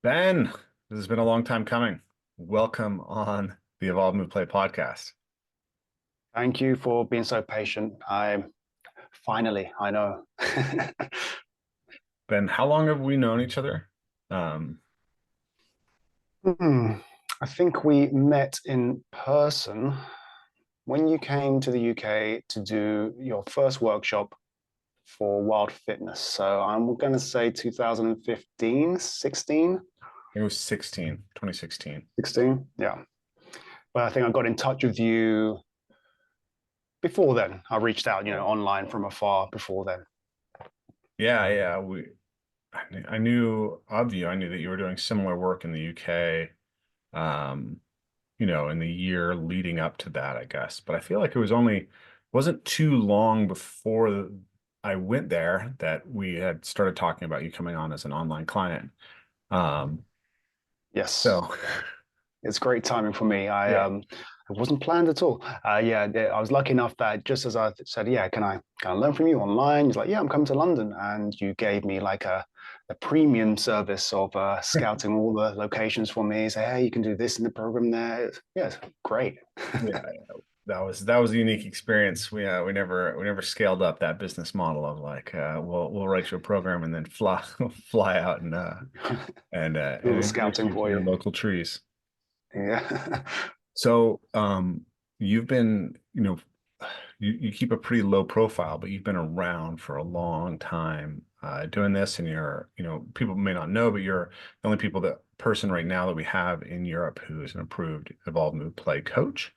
Ben, this has been a long time coming. Welcome on the Evolve Move Play podcast. Thank you for being so patient. I know. Ben, how long have we known each other? Um, Hmm. I think we met in person when you came to the UK to do your first workshop for Wild Fitness. So I'm going to say 2015, 16, it was 2016. 16. Yeah. But I think I got in touch with you before then. I reached out, online from afar before then. Yeah. I knew of you. I knew that you were doing similar work in the UK, um, in the year leading up to that, I guess. But I feel like wasn't too long before I went there that we had started talking about you coming on as an online client. Um, Yes. so It's great timing for me. yeah. It wasn't planned at all. I was lucky enough that just as I said, yeah, can I learn from you online? He's like, yeah, I'm coming to London, and you gave me like a premium service of scouting all the locations for me. Say, hey, you can do this in the program there. Yeah, it's great. Yeah, that was a unique experience. We never scaled up that business model of like we'll write you a program and then fly fly out and All the introduce scouting you to for your you. local trees. Yeah. So you've been you keep a pretty low profile, but you've been around for a long time doing this, and people may not know, but you're the only person right now that we have in Europe who is an approved Evolve Move Play coach.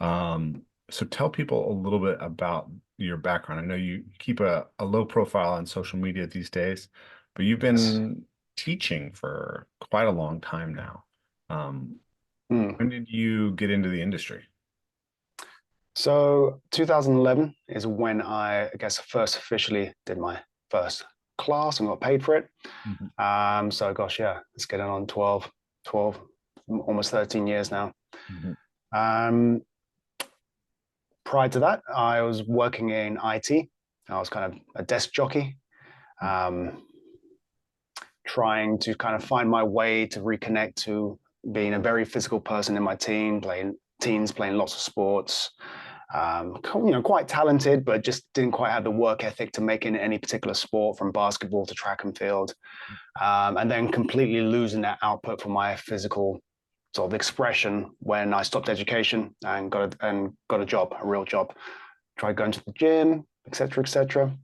So tell people a little bit about your background. I know you keep a low profile on social media these days, but you've Yes. been teaching for quite a long time now. Um, Mm. when did you get into the industry? So 2011 is when I guess first officially did my first class and got paid for it. Mhm. So gosh, yeah, it's getting on 12, almost 13 years now. Mhm. Um, Prior to that, I was working in IT. I was kind of a desk jockey, um, trying to kind of find my way to reconnect to being a very physical person in my teens, playing lots of sports. Quite talented, but just didn't quite have the work ethic to make in any particular sport, from basketball to track and field. And then completely losing that output for my physical sort of expression when I stopped education and got a job, a real job. Tried going to the gym, etc., etc.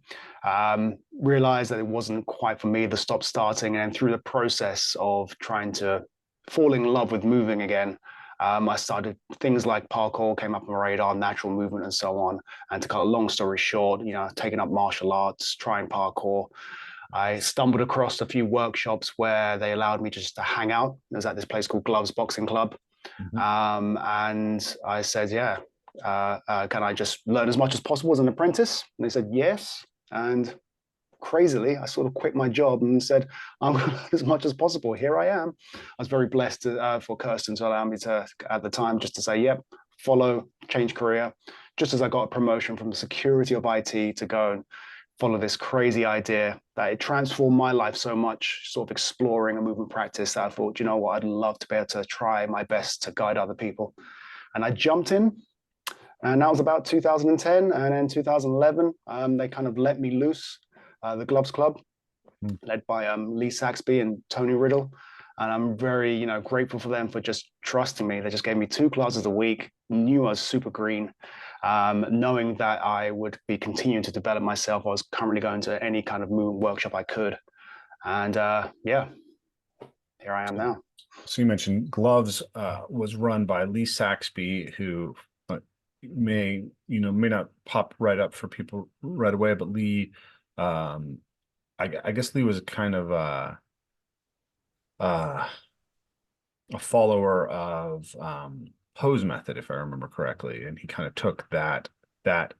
Realized that it wasn't quite for me. The stop starting, and through the process of trying to fall in love with moving again, I started things like parkour came up on my radar, natural movement, and so on. And to cut a long story short, taking up martial arts, trying parkour, I stumbled across a few workshops where they allowed me just to hang out. It was at this place called Gloves Boxing Club. Mhm. And I said, yeah, can I just learn as much as possible as an apprentice? And they said, yes. And crazily, I sort of quit my job and said, I'm going to learn as much as possible. Here I am. I was very blessed for Kirsten to allow me to, at the time, just to say, yep, follow, change career. Just as I got a promotion from the security of IT to go and follow this crazy idea that it transformed my life so much, sort of exploring a movement practice that I thought, you know what, I'd love to be able to try my best to guide other people. And I jumped in, and that was about 2010. And then 2011, they kind of let me loose, the Gloves Club, Mhm. led by Lee Saxby and Tony Riddle. And I'm very, grateful for them for just trusting me. They just gave me 2 classes a week, knew I was super green, knowing that I would be continuing to develop myself. I was currently going to any kind of movement workshop I could. And yeah, here I am now. So you mentioned Gloves was run by Lee Saxby, who may not pop right up for people right away, but Lee, um, I guess Lee was kind of uh, a follower of pose method, if I remember correctly, and he kind of took that that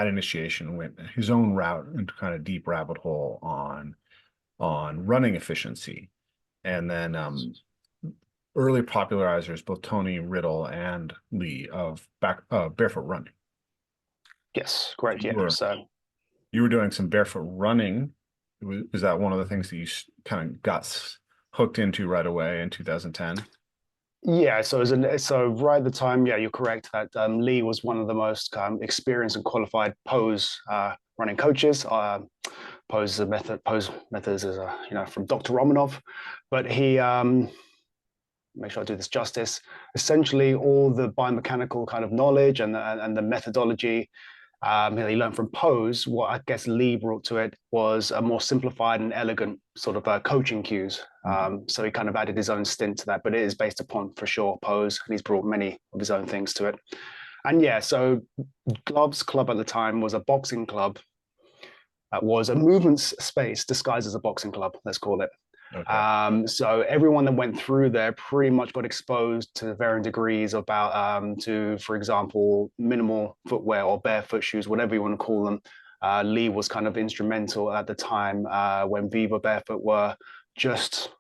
initiation, went his own route into kind of deep rabbit hole on running efficiency, and then early popularizers, both Tony Riddle and Lee, of barefoot running. Yes, So correct. you Yeah. were So you were doing some barefoot running. Is that one of the things that you kind of got hooked into right away in 2010? Yeah, so right at the time, yeah, you're correct that Lee was one of the most experienced and qualified pose running coaches. Pose methods is from Dr. Romanov, but he make sure I do this justice. Essentially, all the biomechanical kind of knowledge and the methodology he learned from pose. What I guess Lee brought to it was a more simplified and elegant sort of coaching cues. Mhm. So he kind of added his own stint to that, but it is based upon for sure pose, and he's brought many of his own things to it. And yeah, so Gloves Club at the time was a boxing club. Was a movement space disguised as a boxing club. Let's call it. Okay. So everyone that went through there pretty much got exposed to varying degrees about for example, minimal footwear or barefoot shoes, whatever you want to call them. Lee was kind of instrumental at the time when Viva Barefoot were just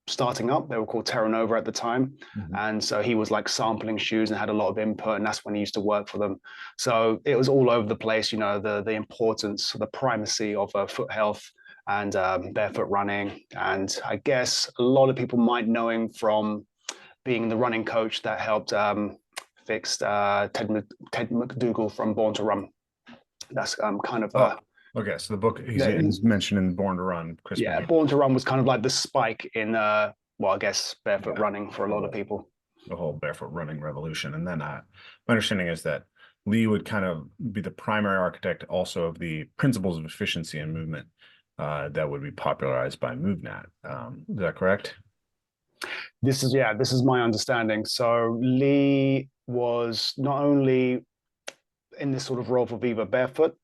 starting up. They were called Terra Nova at the time. Mhm. And so he was like sampling shoes and had a lot of input. And that's when he used to work for them. So it was all over the place, the importance, the primacy of foot health and barefoot running. And I guess a lot of people might know him from being the running coach that helped fix Ted McDougall from Born to Run. That's kind of Oh, okay. So the book he's mentioned in Born to Run, Chris yeah, McGee. Born to Run was kind of like the spike in well, I guess barefoot Yeah, running for a lot of people. the whole barefoot running revolution. And then my understanding is that Lee would kind of be the primary architect also of the principles of efficiency and movement that would be popularized by MovNat. Is that correct? This is my understanding. So Lee was not only in this sort of role for Viva Barefoot,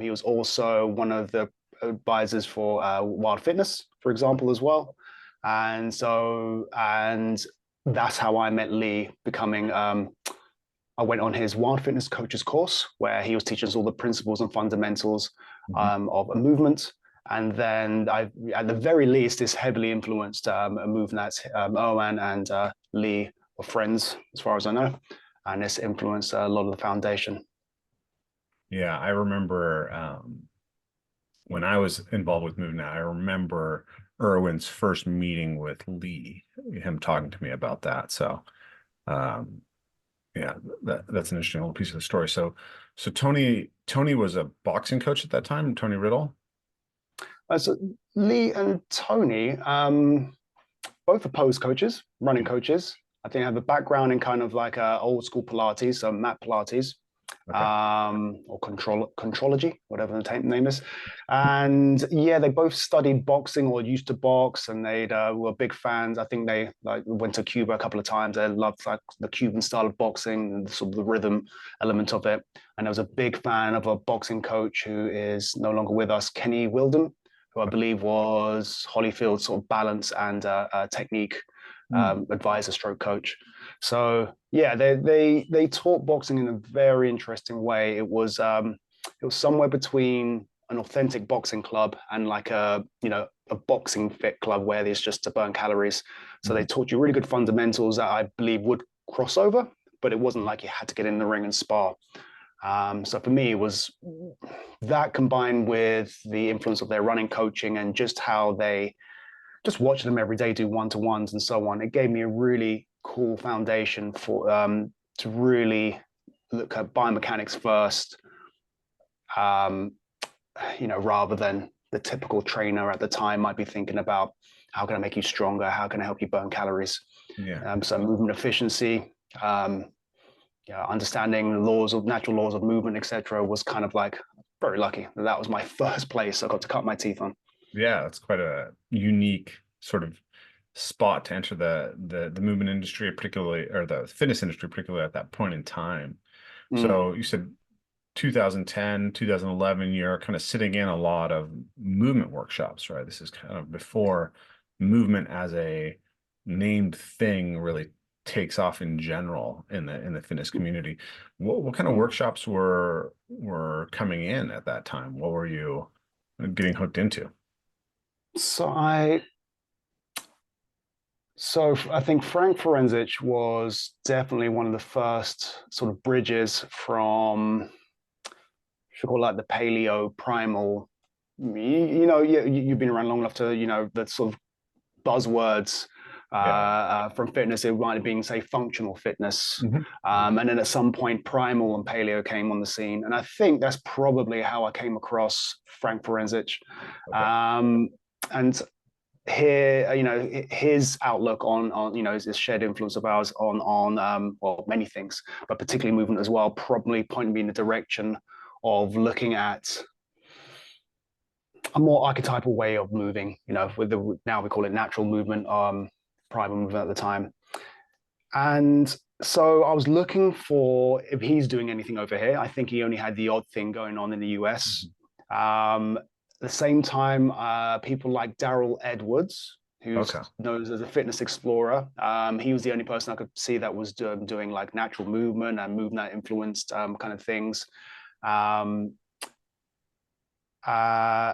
he was also one of the advisors for Wild Fitness, for example, as well. And that's how I met Lee, becoming I went on his Wild Fitness coaches course where he was teaching us all the principles and fundamentals Mhm. of a movement. And then at the very least, this heavily influenced a MovNat. Owen and Lee were friends, as far as I know, and this influenced a lot of the foundation. Yeah, I remember when I was involved with MovNat, I remember Irwin's first meeting with Lee, him talking to me about that. So um, yeah, that's an interesting little piece of the story. So Tony was a boxing coach at that time, Tony Riddle. So Lee and Tony, both are pose coaches, running coaches. I think I have a background in kind of like old school Pilates, so mat Pilates, Okay. or contrology, whatever the name is. And yeah, they both studied boxing or used to box, and they were big fans. I think they like went to Cuba a couple of times. They loved like the Cuban style of boxing and sort of the rhythm element of it. And I was a big fan of a boxing coach who is no longer with us, Kenny Wilden, who I believe was Holyfield's sort of balance and technique Hmm. advisor stroke coach. So yeah, they taught boxing in a very interesting way. It was somewhere between an authentic boxing club and like a boxing fit club where there's just to burn calories. So they Mhm. taught you really good fundamentals that I believe would cross over, but it wasn't like you had to get in the ring and spar. So for me, it was that combined with the influence of their running coaching and just how they just watch them every day do one-to-ones and so on. It gave me a really cool foundation for to really look at biomechanics first, um, rather than the typical trainer at the time might be thinking about how can I make you stronger, how can I help you burn calories. Yeah. So movement efficiency, um, understanding natural laws of movement, etc., was kind of like very lucky. That was my first place I got to cut my teeth on. Yeah, it's quite a unique sort of spot to enter the movement industry, particularly or the fitness industry, particularly at that point in time. Mm. So you said 2010, 2011, you're kind of sitting in a lot of movement workshops, right? This is kind of before movement as a named thing really takes off in general in the fitness community. What kind of workshops were coming in at that time? What were you getting hooked into? So I So I think Frank Forensic was definitely one of the first sort of bridges from, should call it like the paleo primal. You've been around long enough to, the sort of buzzwords Yeah. from fitness. It might have been, say, functional fitness. Hmm. And then at some point, primal and paleo came on the scene. And I think that's probably how I came across Frank Forensic. Okay. And here, his outlook on his shared influence of ours on well, many things, but particularly movement as well, probably pointed me in the direction of looking at a more archetypal way of moving, with the, now we call it natural movement, primal movement at the time. And so I was looking for if he's doing anything over here. I think he only had the odd thing going on in the US. At the same time, people like Daryl Edwards, who's Okay. known as a fitness explorer, he was the only person I could see that was doing like natural movement and MovNat influenced kind of things. Um, uh,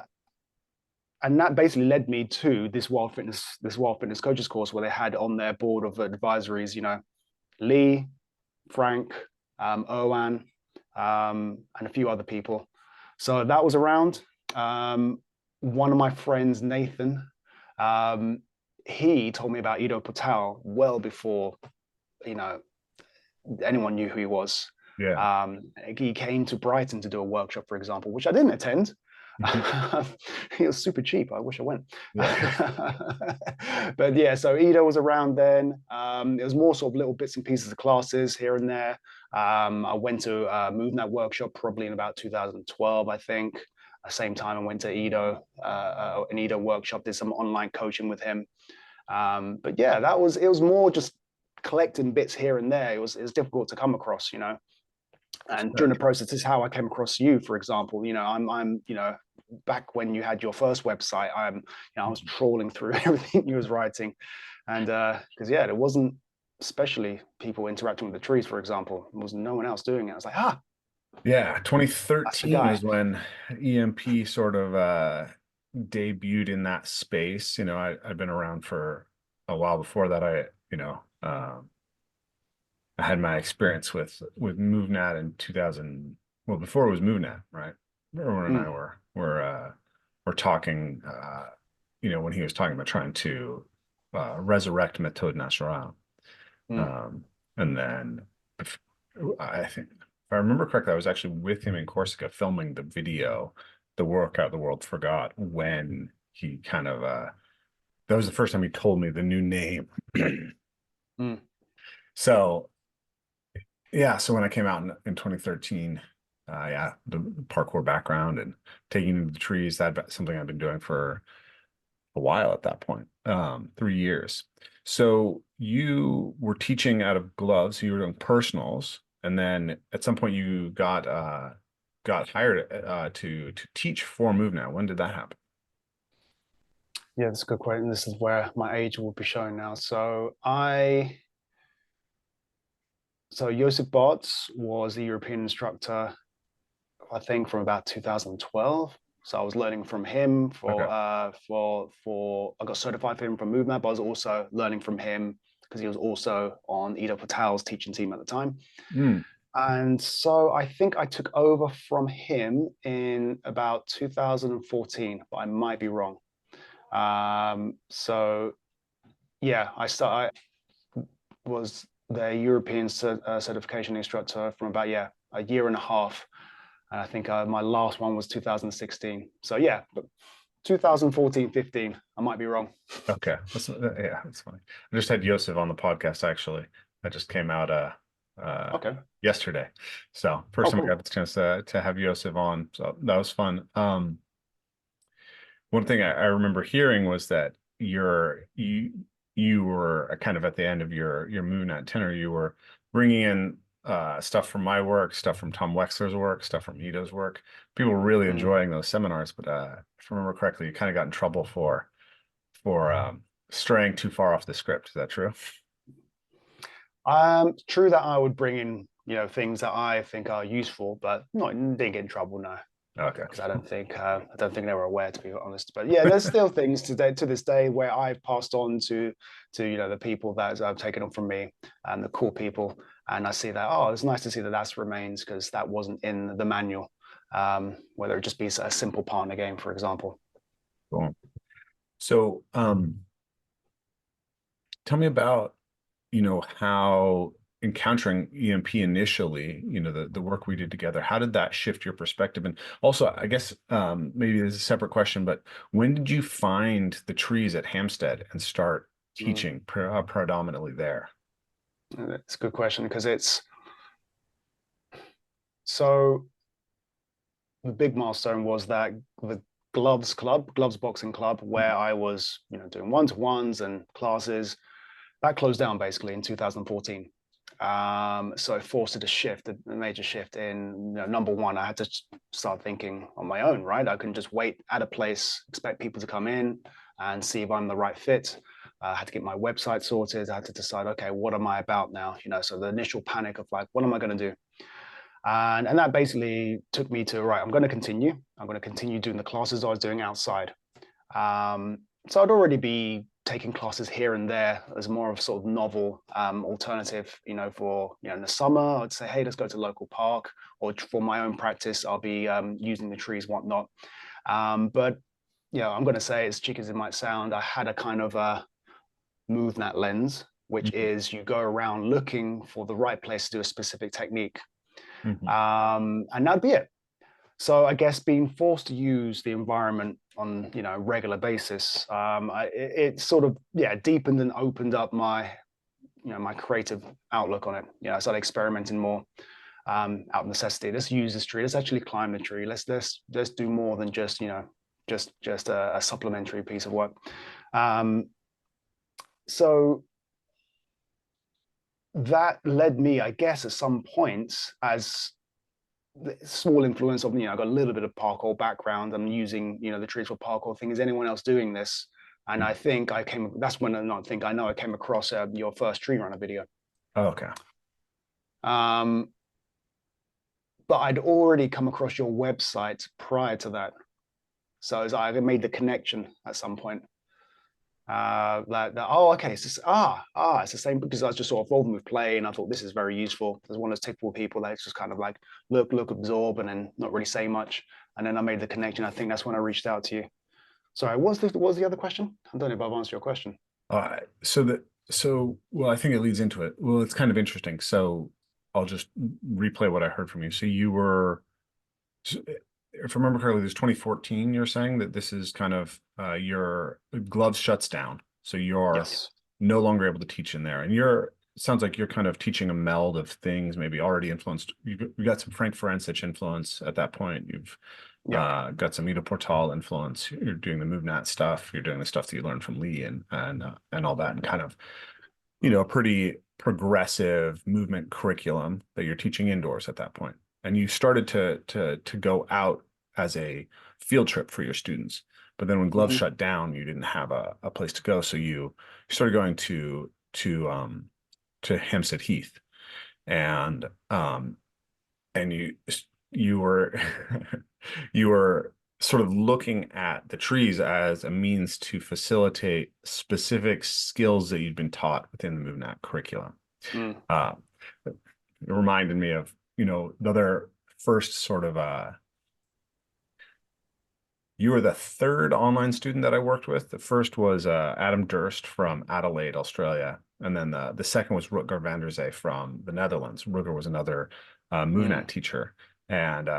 and that basically led me to this Wild Fitness coaches course, where they had on their board of advisories, Lee, Frank, Owen, and a few other people. So that was around. One of my friends, Nathan, he told me about Ido Patel well before, anyone knew who he was. Yeah. He came to Brighton to do a workshop, for example, which I didn't attend. Mhm. He was super cheap. I wish I went. Yeah. But yeah, so Ido was around then. It was more sort of little bits and pieces of classes here and there. I went to a MovNat workshop probably in about 2012, I think. At the same time, I went to Ido, an Ido workshop, did some online coaching with him. But yeah, it was more just collecting bits here and there. It was difficult to come across, and during the process, this is how I came across you, for example. I'm back when you had your first website, I was trawling through everything you was writing, and because yeah, there wasn't especially people interacting with the trees, for example. There was no one else doing it. I was like, Yeah, that's the 2013 guy. is when EMP sort of debuted in that space. I'd been around for a while before that. I had my experience with MovNat in 2000. Well, before it was MovNat, right? Everyone and I Mm, were talking. When he was talking about trying to resurrect Méthode Naturelle. mm, Um, and then if, I think, if I remember correctly, I was actually with him in Corsica filming the video, The Workout the World Forgot, when he kind of, that was the first time he told me the new name. mm. So, yeah, so when I came out in 2013, yeah, the parkour background and taking to the trees, that's something I've been doing for a while at that point, 3 years. So you were teaching out of gloves, you were doing personals, and then at some point you got hired to teach for Move Now. When did that happen? Yeah, that's a good question. This is where my age will be showing now. So Joseph Bartz was the European instructor, I think, from about 2012. So I was learning from him Okay. for I got certified for him from MovNat, but I was also learning from him because he was also on Ido Patel's teaching team at the time. Mm, And so I think I took over from him in about 2014, but I might be wrong. So yeah, I was the European certification instructor from about, yeah, a year and a half. And I think my last one was 2016. So yeah, but 2014, 15. I might be wrong. okay. Yeah, that's funny. I just had Yosef on the podcast actually. That just came out uh Okay. yesterday. So first Oh, time I cool. got the chance to have Yosef on. So that was fun. One thing I remember hearing was that you were kind of at the end of your MovNat tenure. You were bringing in stuff from my work, stuff from Tom Wexler's work, stuff from Ito's work. People were really Mm. enjoying those seminars, but if I remember correctly, you kind of got in trouble for straying too far off the script. Is that true? True that I would bring in, things that I think are useful, but not didn't get in trouble, no, Okay. because I don't think they were aware, to be honest. But yeah, there's still things to this day where I've passed on to the people that have taken them from me and the cool people, and I see that, oh, it's nice to see that that's remains because that wasn't in the manual. Whether it just be a simple partner game, for example. Cool. So, tell me about, how encountering EMP initially, the work we did together, how did that shift your perspective? And also, I guess maybe there's a separate question, but when did you find the trees at Hampstead and start Mm. teaching predominantly there? It's a good question because it's so the big milestone was that the gloves boxing club, where I was, doing one-to-ones and classes, that closed down basically in 2014. So it forced a shift, a major shift in, number one, I had to start thinking on my own, right? I couldn't just wait at a place, expect people to come in and see if I'm the right fit. I had to get my website sorted. I had to decide, okay, what am I about now? So the initial panic of like, what am I going to do? And that basically took me to, right, I'm going to continue. I'm going to continue doing the classes I was doing outside. So I'd already be taking classes here and there as more of sort of novel alternative, for, in the summer, I'd say, hey, let's go to local park, or for my own practice, I'll be using the trees, whatnot. But, I'm going to say, as cheeky as it might sound, I had a kind of a MovNat lens, which Mhm. is you go around looking for the right place to do a specific technique. Mhm. And that'd be it. So I guess being forced to use the environment on a regular basis, it sort of deepened and opened up my my creative outlook on it. I started experimenting more out of necessity. Let's use this tree. Let's actually climb the tree. Let's do more than just just a supplementary piece of work. Um, so that led me, I guess, at some points as small influence of I got a little bit of parkour background. I'm using the trees for parkour thing. Is anyone else doing this? And I think I came. That's when I not think I know I came across your first tree runner video. Oh, okay. Um, but I'd already come across your website prior to that, so as I made the connection at some point. Oh, okay, it's just, it's the same, because I was just sort of evolving with play, and I thought this is very useful. There's one of those typical people that's just kind of like look, absorb, and then not really say much. And then I made the connection. I think that's when I reached out to you. Sorry, what was the other question? I don't know if I've answered your question. Well, I think it leads into it. Well, it's kind of interesting. So I'll just replay what I heard from you. So you were, if I remember correctly, this 2014, you're saying that this is kind of your gloves shuts down. So you're Yes. no longer able to teach in there. And it sounds like you're kind of teaching a meld of things, maybe already influenced. You've got some Frank Forensic influence at that point. You've Yeah. got some Ida Portal influence. You're doing the MovNat stuff. You're doing the stuff that you learned from Lee and all that, and kind of a pretty progressive movement curriculum that you're teaching indoors at that point. And you started to go out as a field trip for your students. But then when gloves Hmm. shut down, you didn't have a place to go. So you started going to Hampstead Heath. And you were you were sort of looking at the trees as a means to facilitate specific skills that you'd been taught within the MovNat curriculum. Mm. Uh, it reminded me of, the other first sort of you were the third online student that I worked with. The first was Adam Durst from Adelaide, Australia. And then the second was Rutger van der Zee from the Netherlands. Rutger was another MovNat Mm. teacher. And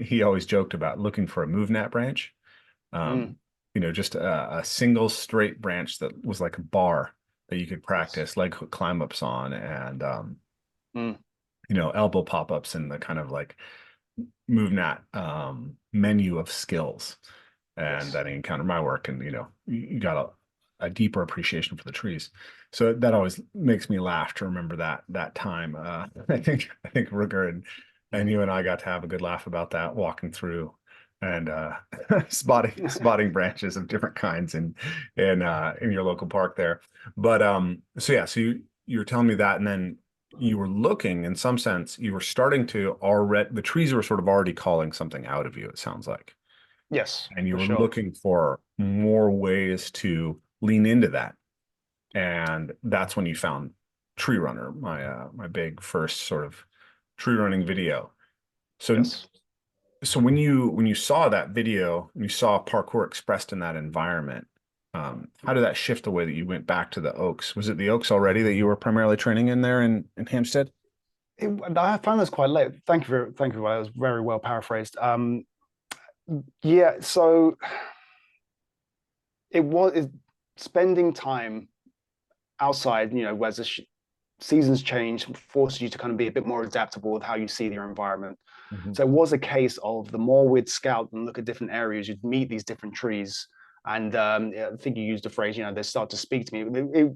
he always joked about looking for a MovNat branch. Mm. Um, just a single straight branch that was like a bar that you could Yes. practice leg hook climb ups on, and Mm. elbow pop ups, and the kind of like MovNat menu of skills. And Yes. that encountered my work, and you got a deeper appreciation for the trees. So that always makes me laugh to remember that time. I think Rutger and Mm. you and I got to have a good laugh about that, walking through and spotting branches of different kinds in your local park there. But so yeah, so you're telling me that, and then you were looking, in some sense, you were starting to already, the trees were sort of already calling something out of you, it sounds like. Yes, And you for were sure. looking for more ways to lean into that. And that's when you found Tree Runner, my big first sort of tree running video. So Yes. so when you saw that video, when you saw parkour expressed in that environment, How did that shift the way that you went back to the oaks? Was it the oaks already that you were primarily training in there in Hampstead? I found this quite late. Thank you. That was very well paraphrased. Yeah, so spending time outside, as the seasons change, forces you to kind of be a bit more adaptable with how you see your environment. Mhm. So it was a case of the more we'd scout and look at different areas, you'd meet these different trees. And I think you used the phrase, they start to speak to me.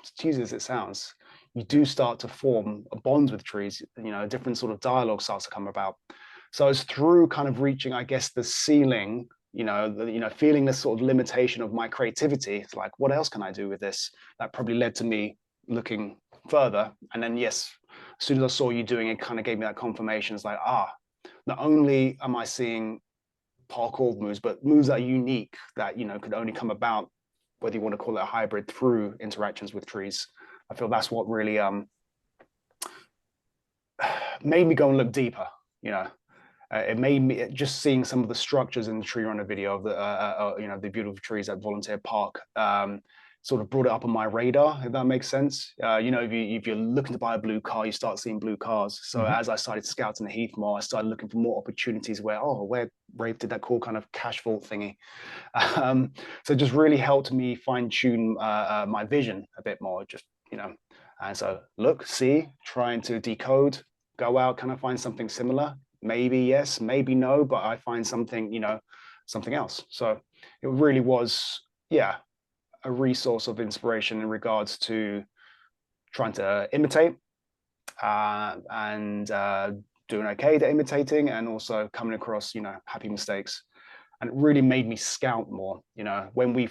As cheesy as it sounds, you do start to form a bond with trees. A different sort of dialogue starts to come about. So it's through kind of reaching, I guess, the ceiling. Feeling this sort of limitation of my creativity. It's like, what else can I do with this? That probably led to me looking further. And then, yes, as soon as I saw you doing it, kind of gave me that confirmation. It's like, not only am I seeing parkour moves, but moves that are unique that, could only come about, whether you want to call it a hybrid, through interactions with trees. I feel that's what really made me go and look deeper, you know. It made me just seeing some of the structures in the tree runner video of the beautiful trees at Volunteer Park. Sort of brought it up on my radar, if that makes sense. If you're looking to buy a blue car, you start seeing blue cars. So Mhm. as I started scouting the Heath more, I started looking for more opportunities where Rafe did that cool kind of cash vault thingy. So it just really helped me fine tune my vision a bit more. And so look, see, trying to decode, go out, kind of find something similar. Maybe yes, maybe no, but I find something, something else. So it really was, yeah, a resource of inspiration in regards to trying to imitate and doing okay at imitating, and also coming across, happy mistakes. And it really made me scout more. When we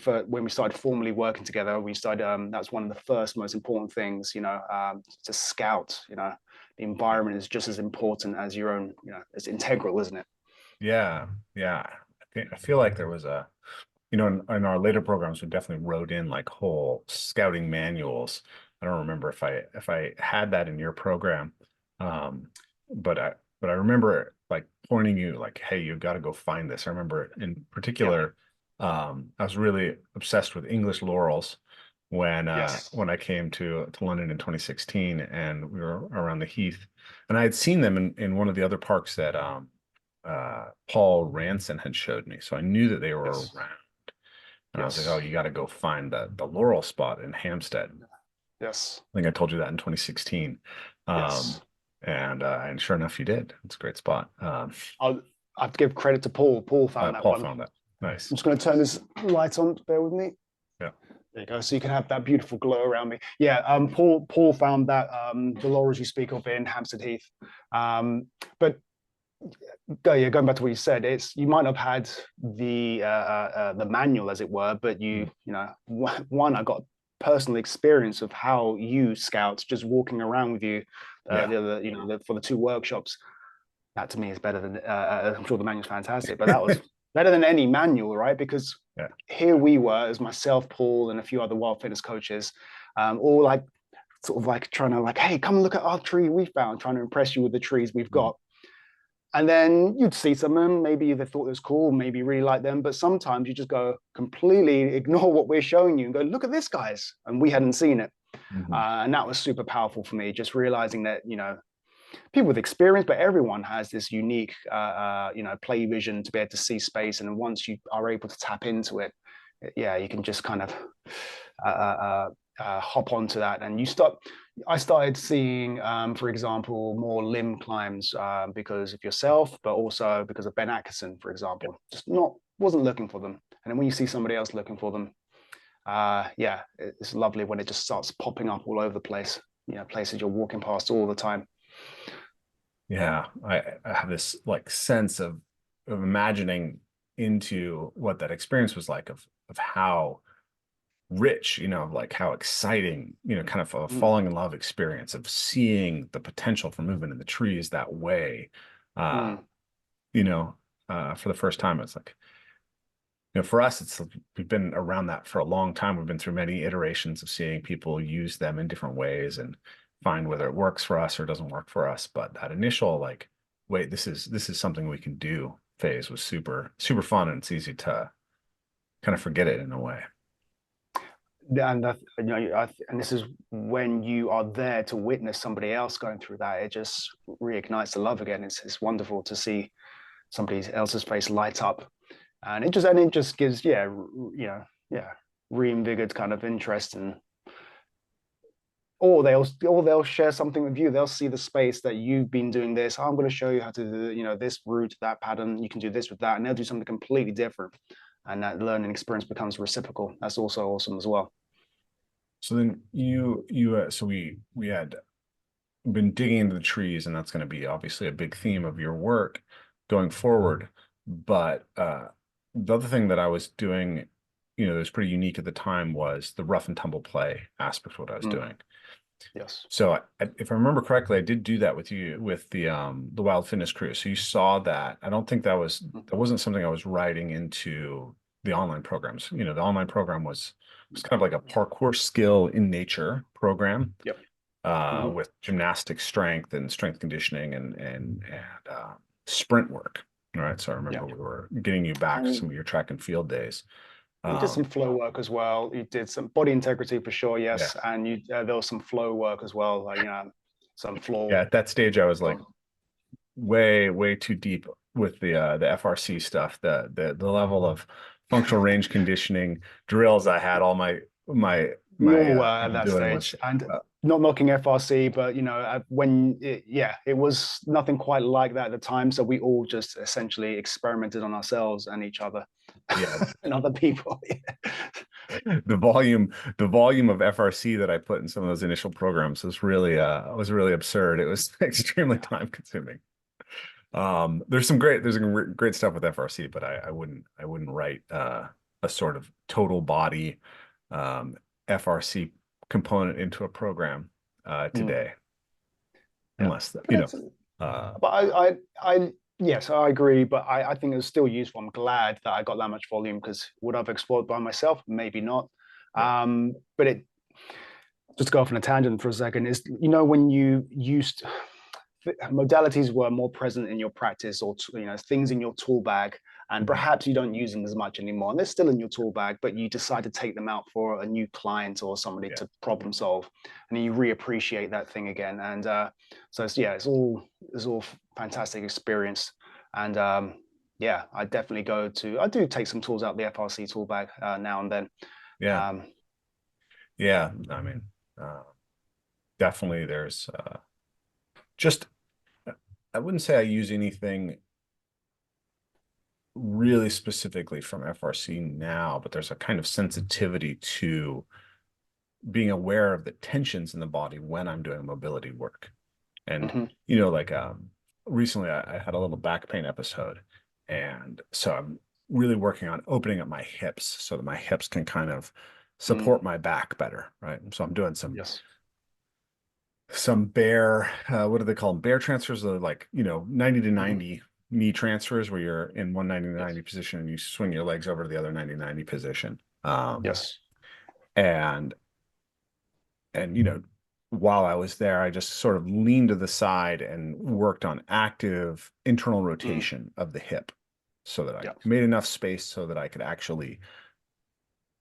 started formally working together, we started. That's one of the first most important things. To scout. The environment is just as important as your own. It's integral, isn't it? Yeah, yeah. I feel like there was in our later programs, we definitely wrote in like whole scouting manuals. I don't remember if I had that in your program, um, but I remember like pointing you like, hey, you got to go find this. I remember in Yeah. particular, I was really obsessed with English laurels Yes. when I came to London in 2016, and we were around the Heath, and I had seen them in one of the other parks that Paul Ranson had showed me, so I knew that they were Yes. around. And I was like, oh, Yes. you got to go find the Laurel spot in Hampstead. Yes. I think I told you that in 2016. Yes. Um, and sure enough, you did. It's a great spot. I'll, I have to give credit to Paul. Paul found that Paul one. found that. Nice. I'm just going to turn this light on. Bear with me. Yeah. There you go. So you can have that beautiful glow around me. Yeah. Paul found that the laurels you speak of in Hampstead Heath. But going back to what you said, it's you might have had the manual, as it were, but Mhm. one, I got personal experience of how you scouts just walking around with you, Yeah. the other, for the two workshops. That to me is better than I'm sure the manual's fantastic, but that was better than any manual, right? Because Yeah. here we were, as myself, Paul, and a few other wild fitness coaches, all like sort of like trying to like, hey, come look at our tree we found, trying to impress you with the trees we've Mhm. got. And then you'd see some of them, maybe they thought it was cool, maybe you really like them, but sometimes you just go completely ignore what we're showing you and go, look at this, guys. And we hadn't seen it. Mhm. And that was super powerful for me, just realizing that, people with experience, but everyone has this unique, play vision to be able to see space. And once you are able to tap into it, yeah, you can just kind of uh, uh, hop onto that. And I started seeing, for example, more limb climbs because of yourself, but also because of Ben Atkinson, for example, just wasn't looking for them. And then when you see somebody else looking for them, yeah, it's lovely when it just starts popping up all over the place. Places you're walking past all the time. Yeah. I have this like sense of imagining into what that experience was like of how rich, of like how exciting, kind of a Mm, falling in love experience of seeing the potential for movement in the trees that way. Uh, mm, you know, for the first time, it's like, for us, we've been around that for a long time. We've been through many iterations of seeing people use them in different ways and find whether it works for us or doesn't work for us. But that initial like, wait, this is something we can do phase was super, super fun, and it's easy to kind of forget it in a way. And you know, and this is when you are there to witness somebody else going through that. It just reignites the love again. It's wonderful to see somebody else's face light up, and it just gives yeah reinvigorated kind of interest. And or they'll share something with you. They'll see the space that you've been doing this. Oh, I'm going to show you how to do, you know, this route, that pattern. You can do this with that, and they'll do something completely different, and that learning experience becomes reciprocal. That's also awesome as well. So then so we had been digging into the trees, and that's going to be obviously a big theme of your work going forward. But the other thing that I was doing, that was pretty unique at the time was the rough and tumble play aspect of what I was Mm, doing. yes. So if I remember correctly, I did do that with you with the Wild Fitness Crew. So you saw that. I don't think that wasn't something I was writing into the online programs. The online program was kind of like a parkour skill in nature program Yep. Hmm. with gymnastic strength and strength conditioning and sprint work. All right. So I Yeah. remember we were getting you back to some And of your track and field days. you did some Um, flow work as well. You did some body integrity for sure, yeah. yes. And there was some flow work as well, like some Yeah. floor. At that stage, I was like, Um, way too deep with the FRC stuff. The level of functional range conditioning drills I had all my Normal at people that doing was stage, and uh, not knocking FRC, but it was nothing quite like that at the time. So we all just essentially experimented on ourselves and each other yeah, and other people. the volume of FRC that I put in some of those initial programs was really absurd. It was extremely time consuming. There's some great stuff with FRC, but I wouldn't write a sort of total body um, FRC component into a program Mm, today, yeah, unless but it's uh, but I yes, I agree, but I think it was still useful. I'm glad that I got that much volume because would I've explored by myself? Maybe not. yeah, But it just to go off on a tangent for a second is when you used modalities were more present in your practice or things in your tool bag, and mhm, perhaps you don't use them as much anymore and they're still in your tool bag, but you decide to take them out for a new client or somebody yeah, to problem solve, and you reappreciate that thing again. And so it's all fantastic experience. And yeah, I do take some tools out the FRC tool bag now and then. yeah, um, yeah. I mean, uh, definitely there's just I wouldn't say I use anything really specifically from FRC now, but there's a kind of sensitivity to being aware of the tensions in the body when I'm doing mobility work. And, mhm, like recently I had a little back pain episode. And so I'm really working on opening up my hips so that my hips can kind of mm, support my back better. Right. So I'm doing yes. some bear, what do they call them? Bear transfers are like, 90 to Mhm, 90 knee transfers where you're in one 90 to yes. 90 position and you swing your legs over to the other 90 to 90 position. Yes. And and while I was there, I just sort of leaned to the side and worked on active internal Mm, rotation of the hip so that I yeah. made enough space so that I could actually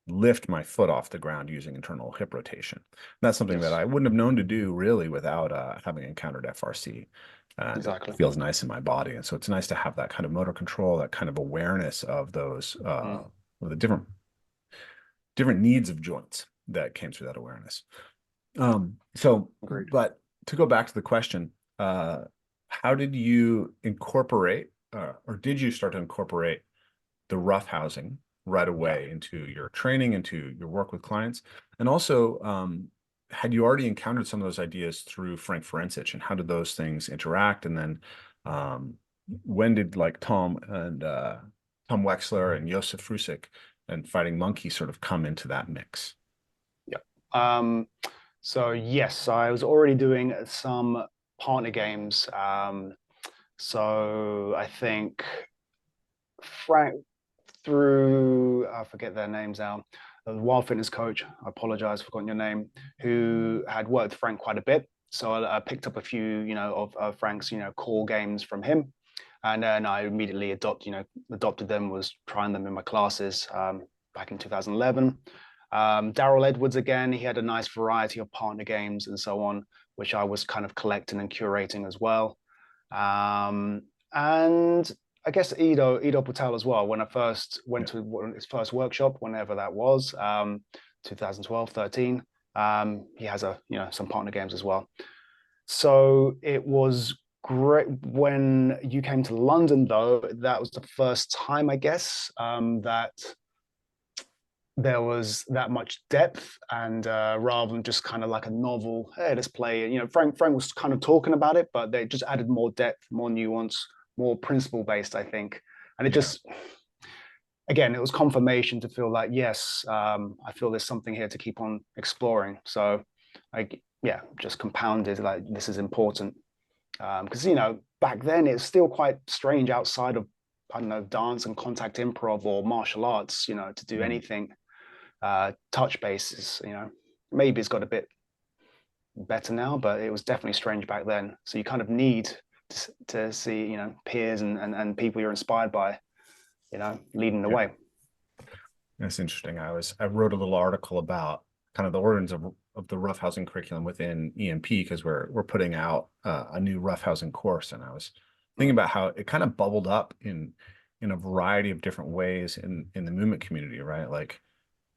lift my foot off the ground using internal hip rotation. And that's something that Yes. I wouldn't have known to do really without having encountered FRC. And it Exactly. feels nice in my body. And so it's nice to have that kind of motor control, that kind of awareness of those Mm, of the different needs of joints that came through that awareness. agreed. But to go back to the question, uh, how did you incorporate, or did you start to incorporate the rough housing right Yeah. away into your training, into your work with clients? And also, had you already encountered some of those ideas through Frank Forencich, and how did those things interact? And then, um, when did like Tom Wexler and Josef Frusick and Fighting Monkey sort of come into that mix? Yeah. So yes, I was already doing some partner games. So I think Frank through I forget their names now. The Wild Fitness coach, I apologize for forgetting your name, who had worked with Frank quite a bit. So I picked up a few, of Frank's, core games from him, and then I immediately adopted them. Was trying them in my classes back in 2011. Daryl Edwards again, he had a nice variety of partner games and so on, which I was kind of collecting and curating as well. And I guess Ido Patel as well. When I first went Yeah. to his first workshop, whenever that was, 2012, 13, he has some partner games as well. So it was great when you came to London, though. That was the first time, I guess, that there was that much depth, and rather than just kind of like a novel, hey, let's play. Frank was kind of talking about it, but they just added more depth, more nuance, more principle based, I think. And it Yeah. just, again, it was confirmation to feel like, yes, I feel there's something here to keep on exploring. So, yeah, just compounded like this is important because back then it's still quite strange outside of, I don't know, dance and contact improv or martial arts, to do Mhm. anything touch bases. Maybe it's got a bit better now, but it was definitely strange back then. So you kind of need to see, peers and people you're inspired by, leading the Yeah. way. That's interesting. I wrote a little article about kind of the origins of the roughhousing curriculum within EMP because we're putting out a new roughhousing course, and I was thinking Mm, about how it kind of bubbled up in a variety of different ways in the movement community, right? Like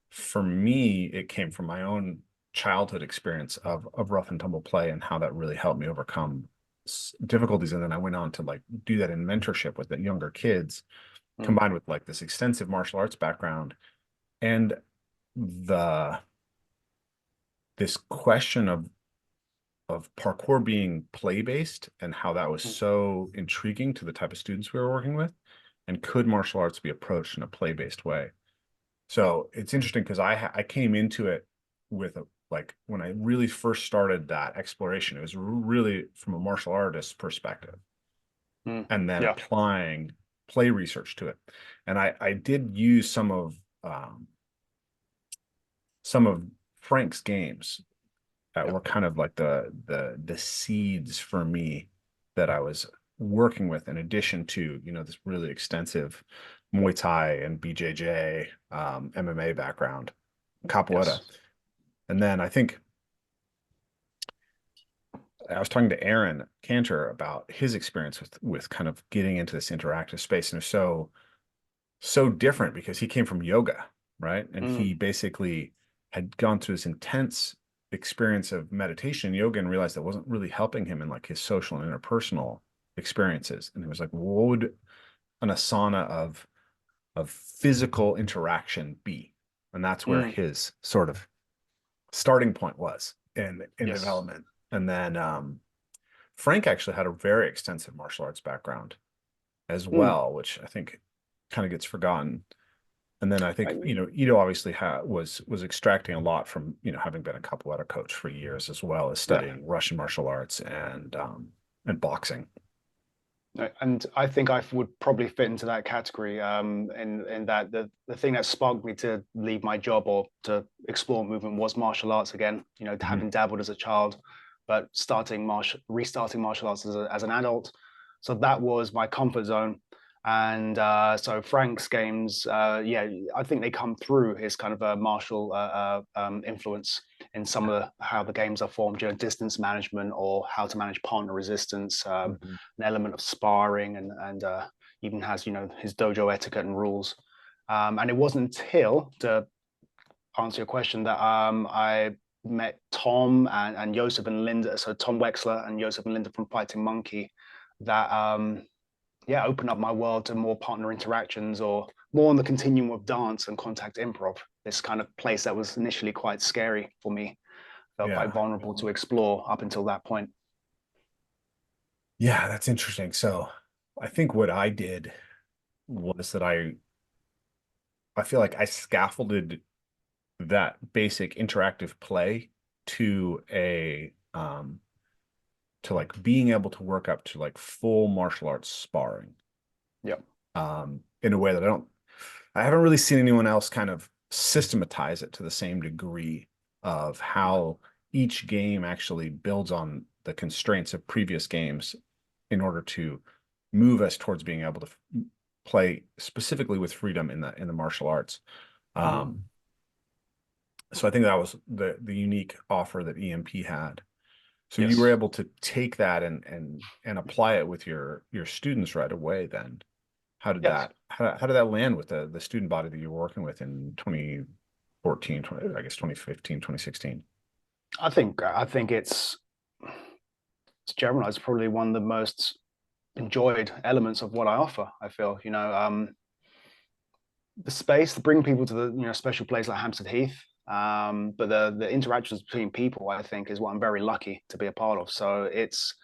for me, it came from my own childhood experience of rough and tumble play and how that really helped me overcome difficulties. And then I went on to like do that in mentorship with the younger kids, mm, combined with like this extensive martial arts background and the this question of parkour being play based and how that was mm, so intriguing to the type of students we were working with. And could martial arts be approached in a play based way? So it's interesting because I came into it with like when I really first started that exploration, it was really from a martial artist perspective, mm. and then Yeah. applying play research to it. And I did use some of Frank's games that Yeah. were kind of like the seeds for me that I was working with in addition to, this really extensive Muay Thai and BJJ, MMA background, capoeira. Yes. And then I think I was talking to Aaron Cantor about his experience with kind of getting into this interactive space. And it was so different because he came from yoga, right? And Mm, he basically had gone through this intense experience of meditation and yoga and realized that wasn't really helping him in like his social and interpersonal experiences. And he was like, what would an asana of physical interaction be? And that's where mm. his sort of starting point was in Yes. development. And then Frank actually had a very extensive martial arts background as Mm. well, which I think kind of gets forgotten. And then I think, I, Ito obviously was extracting a lot from, having been a capoeira coach for years, as well as yeah. studying Russian martial arts and boxing. And I think I would probably fit into that category. In that the thing that sparked me to leave my job or to explore movement was martial arts again. Mhm. Having dabbled as a child, but restarting martial arts as an adult. So that was my comfort zone. And so Frank's games, yeah, I think they come through his kind of a martial influence in some of how the games are formed, distance management or how to manage partner resistance. Mhm. An element of sparring and even has his dojo etiquette and rules. And it wasn't until to answer your question that I met Tom and Joseph and Linda. So Tom Wexler and Joseph and Linda from Fighting Monkey that yeah opened up my world to more partner interactions or more on the continuum of dance and contact improv. This kind of place that was initially quite scary for me. Felt quite Yeah. vulnerable to explore up until that point. Yeah, that's interesting. So I think what I did was that I feel like I scaffolded that basic interactive play to a to like being able to work up to like full martial arts sparring Yeah. in a way that I haven't really seen anyone else kind of systematize it to the same degree of how each game actually builds on the constraints of previous games in order to move us towards being able to play specifically with freedom in the martial arts. Mm. Um, So I think that was the unique offer that EMP had. So you were Yes. able to take that and apply it with your students right away then. Yes. How did that land with the student body that you were working with in 2014, 20, I guess 2015, 2016? I think it's general. It's probably one of the most enjoyed elements of what I offer. I feel, the space to bring people to the special place like Hampstead Heath. But the interactions between people, I think, is what I'm very lucky to be a part of. So it's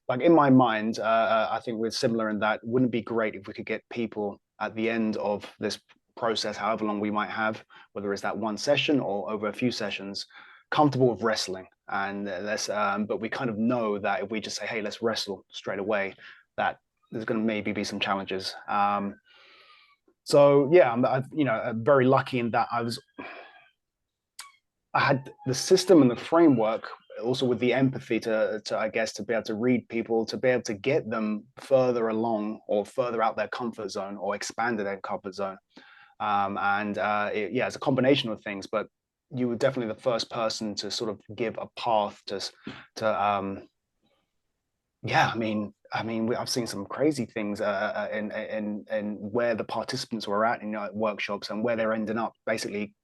like in my mind, I think we're similar in that. Wouldn't it be great if we could get people at the end of this process, however long we might have, whether it's that one session or over a few sessions, comfortable with wrestling, and but we kind of know that if we just say, "Hey, let's wrestle straight away," that there's going to maybe be some challenges. So yeah, I'm very lucky in that I had the system and the framework, also with the empathy to I guess to be able to read people, to be able to get them further along or further out their comfort zone or expanded their comfort zone. Yeah, it's a combination of things, but you were definitely the first person to sort of give a path to yeah, I've seen some crazy things in where the participants were at in workshops and where they're ending up basically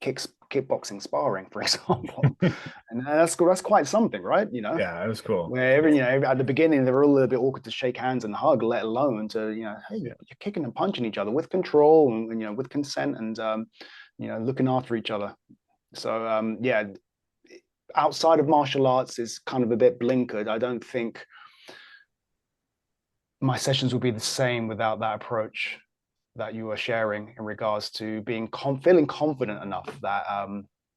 kickboxing sparring, for example, and that's quite something, right? Yeah, it was cool. Where at the beginning they were all a little bit awkward to shake hands and hug, let alone to hey, Yeah. you're kicking and punching each other with control and with consent and looking after each other. So yeah, outside of martial arts is kind of a bit blinkered. I don't think my sessions will be the same without that approach that you were sharing in regards to feeling confident enough that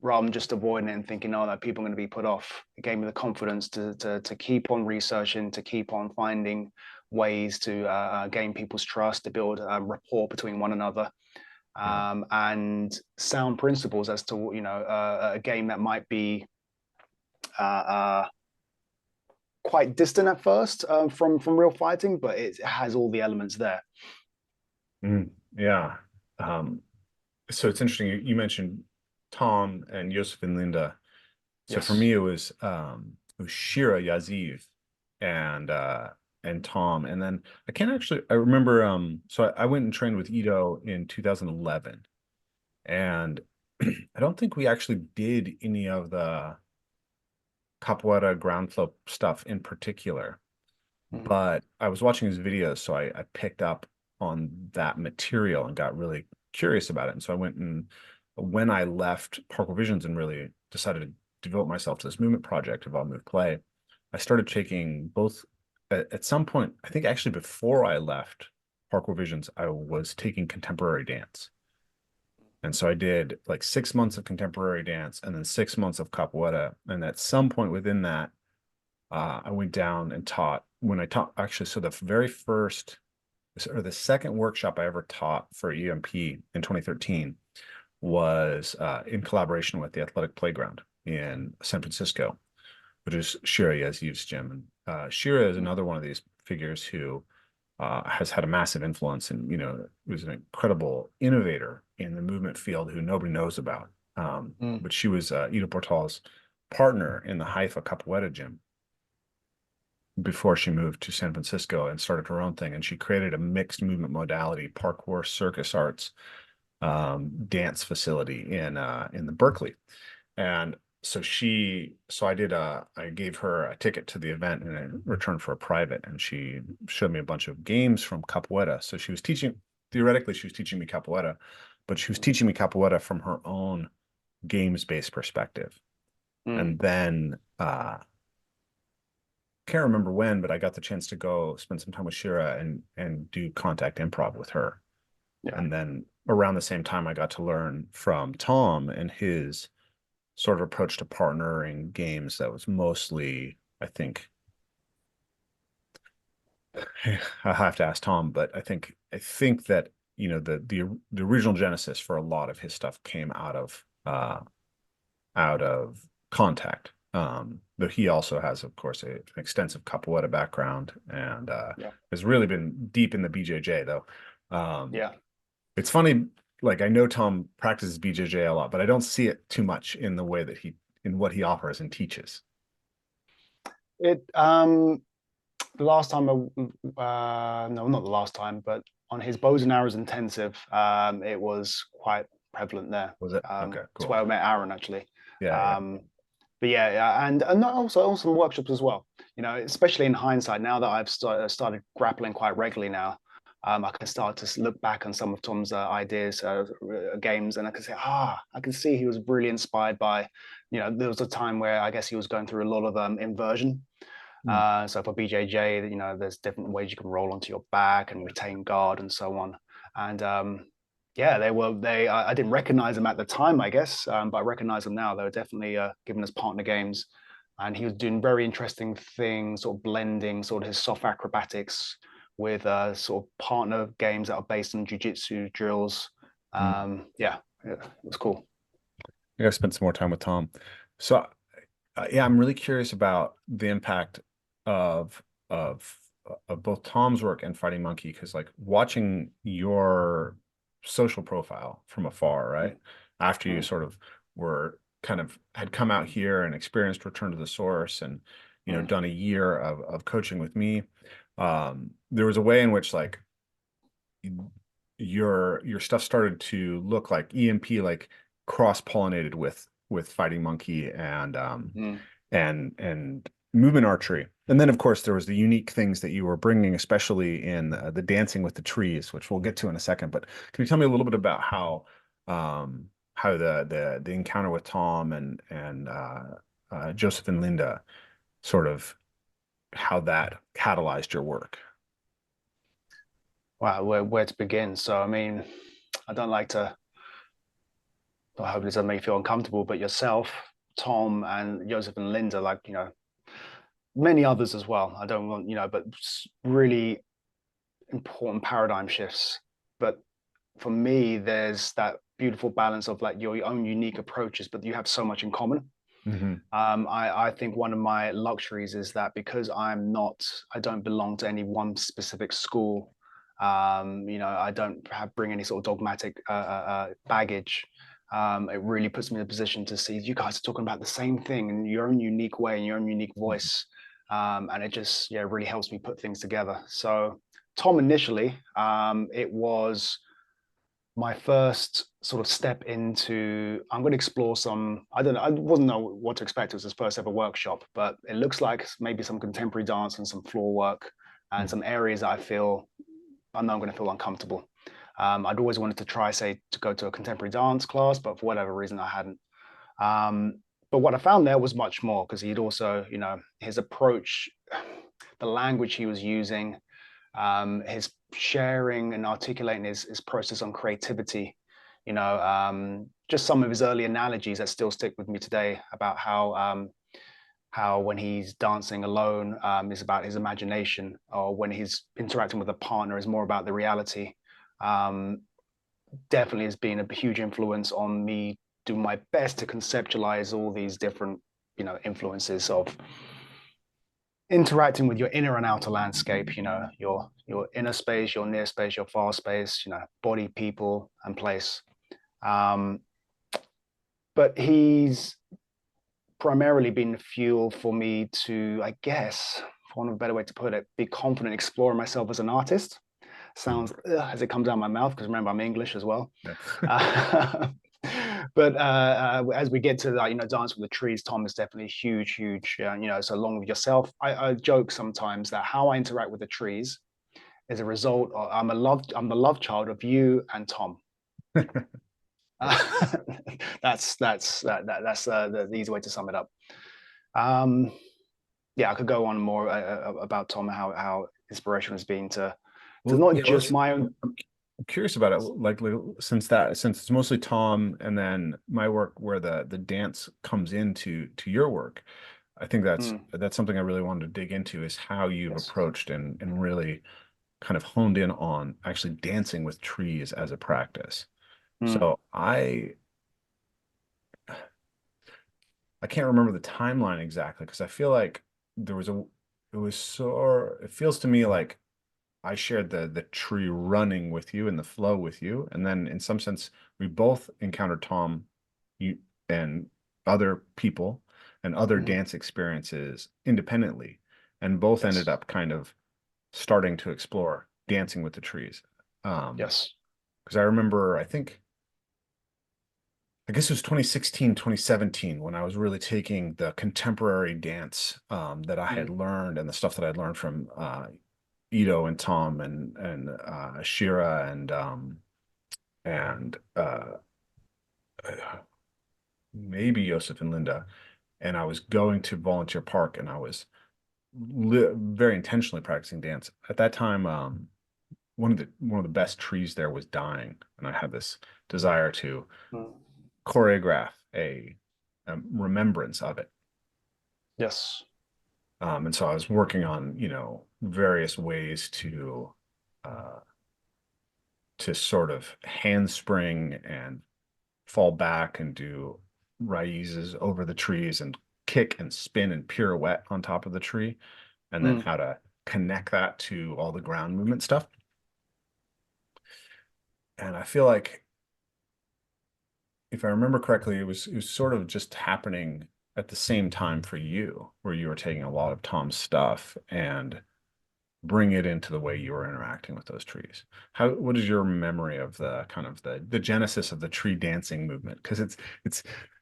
rather than just avoiding it and thinking, oh, that people are going to be put off, it gave me the confidence to keep on researching, to keep on finding ways to gain people's trust, to build rapport between one another, Yeah. and sound principles as to a game that might be uh, uh, quite distant at first from real fighting, but it has all the elements there. Yeah. Um, so it's interesting. You mentioned Tom and Yosef and Linda. So for Yes. me, it was Shira Yaziv and and Tom. And then I remember so I went and trained with Ito in 2011. And I don't think we actually did any of the capoeira ground flow stuff in particular. Mm. But I was watching his videos, so I picked up on that material and got really curious about it. And so I went and when I left Parkour Visions and really decided to devote myself to this movement project of All Move Play, I started taking both at some point, I think actually before I left Parkour Visions, I was taking contemporary dance. And so I did like 6 months of contemporary dance and then 6 months of capoeira. And at some point within that, I went down and taught when I taught actually. So the very first or the second workshop I ever taught for EMP in 2013 was in collaboration with the Athletic Playground in San Francisco, which is Shira Yaziv's gym. And Shira is another one of these figures who has had a massive influence and, was an incredible innovator in the movement field who nobody knows about. Mm. But she was Ito Portal's partner in the Haifa Capoeira gym before she moved to San Francisco and started her own thing. And she created a mixed movement modality, parkour, circus arts, dance facility in the Berkeley. And I gave her a ticket to the event in return for a private, and she showed me a bunch of games from capoeira. So theoretically, she was teaching me capoeira, but she was teaching me capoeira from her own games-based perspective. Mm. And then can't remember when, but I got the chance to go spend some time with Shira and do contact improv with her. Yeah. And then around the same time, I got to learn from Tom and his sort of approach to partnering games that was mostly, I think, I have to ask Tom, but I think that the original genesis for a lot of his stuff came out of contact. Though he also has, of course, an extensive capoeira background and Yeah. has really been deep in the BJJ, though. Um, Yeah. it's funny like I know Tom practices BJJ a lot, but I don't see it too much in the way that in what he offers and teaches. It the last time no, not the last time, but on his bows and arrows intensive, it was quite prevalent there. Was it? Okay, It's cool. where I met Aaron actually. Yeah, yeah. Um, but yeah, and also some workshops as well. You know, especially in hindsight, now that I've started grappling quite regularly now, I can start to look back on some of Tom's ideas, games, and I can say, I can see he was really inspired by. You know, there was a time where I guess he was going through a lot of inversion. Mm, So for BJJ, you know, there's different ways you can roll onto your back and retain guard and so on. And yeah, I didn't recognize them at the time, I guess, but I recognize them now. They were definitely giving us partner games, and he was doing very interesting things, sort of blending sort of his soft acrobatics with sort of partner games that are based on jujitsu drills. mm. Yeah, it was cool. I gotta spend some more time with Tom. So, yeah, I'm really curious about the impact of of of both Tom's work and Fighting Monkey, because like watching your social profile from afar, right? After you Mm, sort of were kind of had come out here and experienced Return to the Source and mm, done a year of coaching with me, there was a way in which like your stuff started to look like EMP, like cross-pollinated with Fighting Monkey mm. and movement archery. And then of course there was the unique things that you were bringing, especially in the dancing with the trees, which we'll get to in a second. But can you tell me a little bit about how the encounter with Tom and Joseph and Linda, sort of how that catalyzed your work? Wow, where to begin? So, I mean, I don't like to. I hope this doesn't make you feel uncomfortable, but yourself, Tom, and Joseph and Linda, like many others as well. I don't want but really important paradigm shifts. But for me, there's that beautiful balance of like your own unique approaches, but you have so much in common. Hmm. I think one of my luxuries is that because I don't belong to any one specific school. I don't bring any sort of dogmatic baggage. It really puts me in a position to see you guys are talking about the same thing in your own unique way, in your own unique voice. And it just, yeah, really helps me put things together. So, Tom, initially, it was my first sort of step into I'm going to explore some I don't know I wasn't know what to expect. It was his first ever workshop, but it looks like maybe some contemporary dance and some floor work and some areas that I know I'm going to feel uncomfortable. I'd always wanted to try, say, to go to a contemporary dance class, but for whatever reason I hadn't. um, but what I found there was much more, because he'd also, his approach, the language he was using, his sharing and articulating his process on creativity, just some of his early analogies that still stick with me today about how when he's dancing alone is about his imagination, or when he's interacting with a partner is more about the reality. Um, Definitely has been a huge influence on me doing my best to conceptualize all these different, influences of interacting with your inner and outer landscape, your inner space, your near space, your far space, body, people, and place. Um, but he's primarily been fuel for me to, I guess, for want of a better way to put it, be confident exploring myself as an artist. Sounds as it comes out of my mouth, because remember I'm English as well. Uh, but as we get to that, dance with the trees, Tom is definitely huge, huge. So along with yourself, I joke sometimes that how I interact with the trees is a result. I'm the love child of you and Tom. Uh, that's the easy way to sum it up. Um, yeah, I could go on more about Tom, how inspiration has been to Well, not yeah, just my own. I'm curious about it. Like since it's mostly Tom and then my work where the dance comes into your work, I think Mm, that's something I really wanted to dig into, is how you've yes. approached and really kind of honed in on actually dancing with trees as a practice. Mm, So I can't remember the timeline exactly, because I feel like there was a it was so it feels to me like I shared the tree running with you and the flow with you, and then in some sense we both encountered Tom, you and other people and other Mhm. dance experiences independently, and both ended Yes. up kind of starting to explore dancing with the trees. Yes. Because I remember, I guess it was 2016, 2017 when I was really taking the contemporary dance that I had Mm. learned and the stuff that I'd learned from Ito and Tom and Shira and maybe Yosef and Linda. And I was going to Volunteer Park and I was very intentionally practicing dance. At that time, one of the best trees there was dying, and I had this desire to Mm. choreograph a remembrance of it. Yes. And so I was working on, various ways uh, to sort of handspring and fall back and do raíces over the trees and kick and spin and pirouette on top of the tree, and then Mm. how to connect that to all the ground movement stuff. And I feel like if I remember correctly, it was sort of just happening at the same time for you, where you were taking a lot of Tom's stuff and bring it into the way you were interacting with those trees. What is your memory of the kind of the genesis of the tree dancing movement? Because it's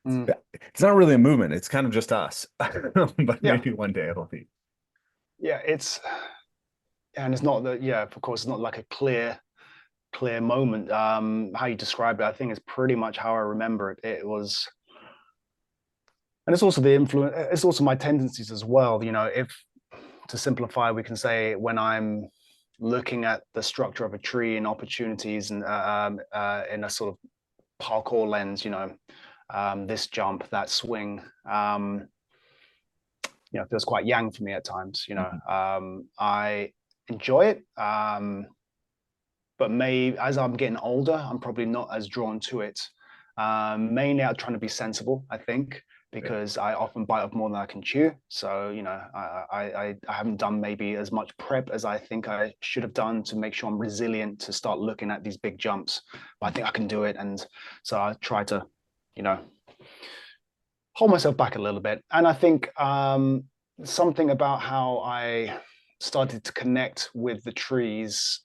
Mm. it's not really a movement, it's kind of just us. But Yeah. maybe one day it'll be. Yeah. And it's not that, yeah, of course, it's not like a clear moment. How you described it, I think is pretty much how I remember it. It was, and it's also the influence, it's also my tendencies as well. If to simplify, we can say when I'm looking at the structure of a tree and opportunities and in a sort of parkour lens, this jump, that swing, feels quite yang for me at times. Mhm. I enjoy it, but maybe as I'm getting older, I'm probably not as drawn to it. Mainly, I'm trying to be sensible, I think, Yeah. because I often bite off more than I can chew. So, I haven't done maybe as much prep as I think I should have done to make sure I'm resilient to start looking at these big jumps. But I think I can do it, and so I try to, you know, hold myself back a little bit. And I think something about how I started to connect with the trees,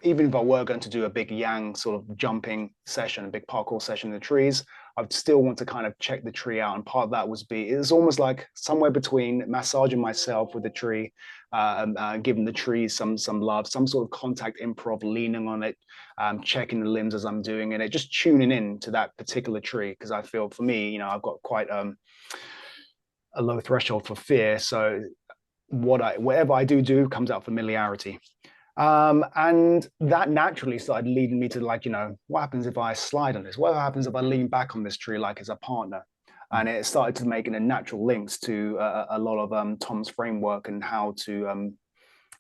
even if I were going to do a big yang sort of jumping session, a big parkour session in the trees, I'd still want to kind of check the tree out. And part of that was it's almost like somewhere between massaging myself with the tree, giving the trees some love, some sort of contact improv, leaning on it, checking the limbs as I'm doing it, just tuning in to that particular tree. Because I feel for me, I've got quite a low threshold for fear. So whatever I do comes out familiarity. And that naturally started leading me to like, what happens if I slide on this? What happens if I lean back on this tree like as a partner? And it started to make a natural links to a lot of Tom's framework and how to,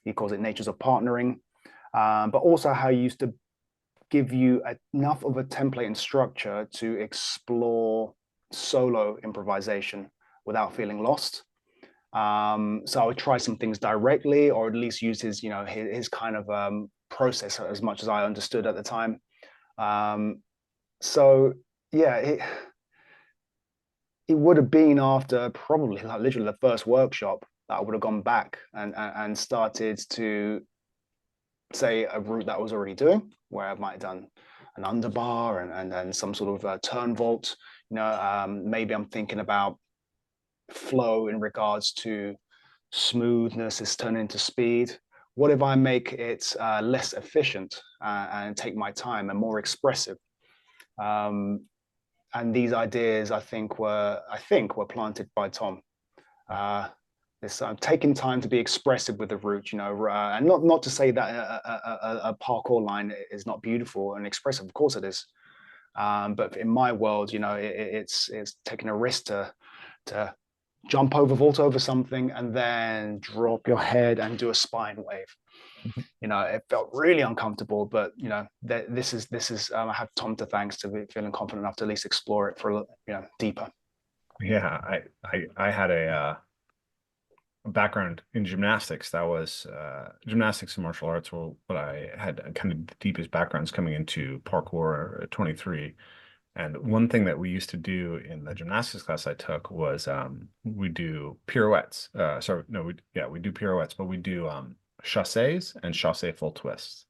he calls it natures of partnering, but also how he used to give you enough of a template and structure to explore solo improvisation without feeling lost. So I would try some things directly, or at least use his kind of process as much as I understood at the time. Um, so yeah, it would have been after probably like literally the first workshop that I would have gone back and started to say a route that I was already doing, where I might have done an underbar and then some sort of turn vault. Maybe I'm thinking about flow in regards to smoothness is turned into speed. What if I make it less efficient and take my time and more expressive? And these ideas, I think were planted by Tom. Uh, this taking time to be expressive with the route, and not to say that a parkour line is not beautiful and expressive. Of course it is. But in my world, it's taking a risk to jump over, vault over something, and then drop your head and do a spine wave. It felt really uncomfortable, but this is I have Tom to thanks to be feeling confident enough to at least explore it for a little, deeper. Yeah, I had a background in gymnastics. That was gymnastics and martial arts were what I had kind of the deepest backgrounds coming into parkour at 23. And one thing that we used to do in the gymnastics class I took was we do pirouettes. Sorry, no, we do pirouettes, but we do chassés and chassé full twists.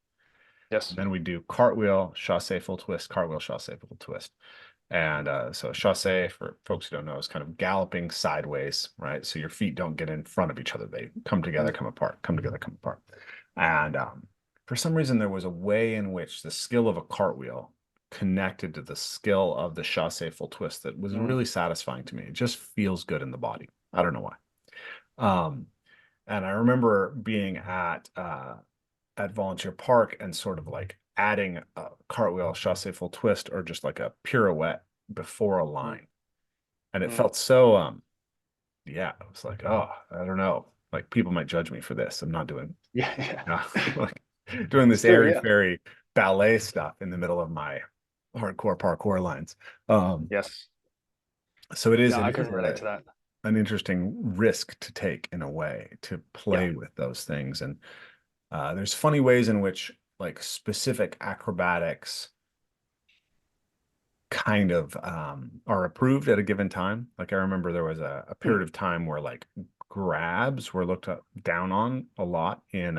Yes. And then we do cartwheel, chassé full twist, cartwheel, chassé full twist. And so chassé, for folks who don't know, is kind of galloping sideways, right? So your feet don't get in front of each other. They come together, Mm, come apart, come together, come apart. And for some reason, there was a way in which the skill of a cartwheel connected to the skill of the chassé full twist that was mm, really satisfying to me. It just feels good in the body. I don't know why. Um, and I remember being at Volunteer Park and sort of like adding a cartwheel, chassé full twist, or just like a pirouette before a mm, line. And it mm. felt so, yeah, I was like, oh, I don't know. Like people might judge me for this. I'm not doing, Yeah, yeah. like doing this Still, airy yeah. fairy ballet stuff in the middle of my hardcore parkour lines. Um, Yes. so No, it I is can relate to that. an interesting risk to take in a way to Yeah. play with those things. And there's funny ways in which like specific acrobatics kind of are approved at a given time. Like I remember there was a Mm, period of time where like grabs were looked up, down on a lot in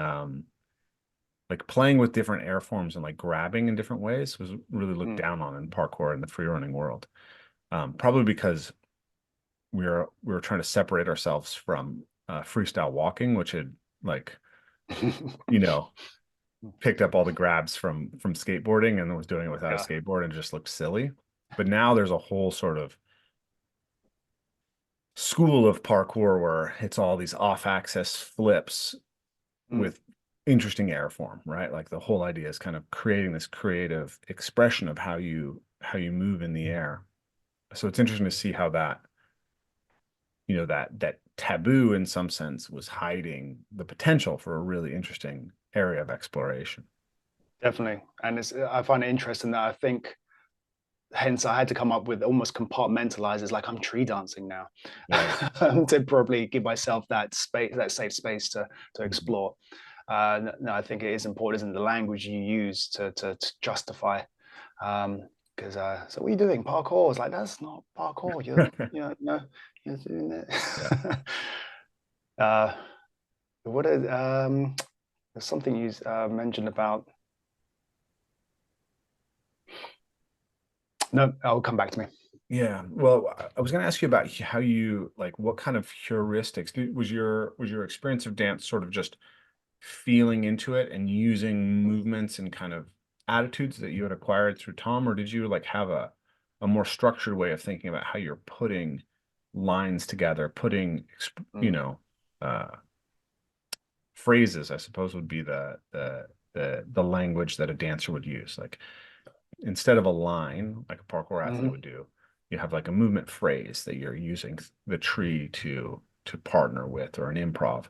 like playing with different air forms and like grabbing in different ways was really looked mm. down on in parkour and the free running world. Probably because we were trying to separate ourselves from freestyle walking, which had like, you know, picked up all the grabs from skateboarding and was doing it without a Yeah. skateboard and just looked silly. But now there's a whole sort of school of parkour where it's all these off-axis flips Mm, with interesting air form, right? Like the whole idea is kind of creating this creative expression of how you move in the air. So it's interesting to see how that, that taboo in some sense was hiding the potential for a really interesting area of exploration. definitely. And I find it interesting that I think hence I had to come up with almost compartmentalize. It's like I'm tree dancing now Right. to probably give myself that space, that safe space to Mhm. explore. No, I think it is important, isn't it, the language you use to justify. Because so what are you doing? Parkour? It's like that's not parkour. You're doing it. Yeah. uh, what is there's something you mentioned about. No, I'll come back to me. Yeah. Well, I was going to ask you about how you like what kind of heuristics was your experience of dance sort of just feeling into it and using movements and kind of attitudes that you had acquired through Tom, or did you like have a more structured way of thinking about how you're putting lines together, putting Mm. uh phrases, I suppose would be the language that a dancer would use. Like instead of a line, like a parkour athlete Mm-hmm. would do, you have like a movement phrase that you're using the tree to partner with or an improv.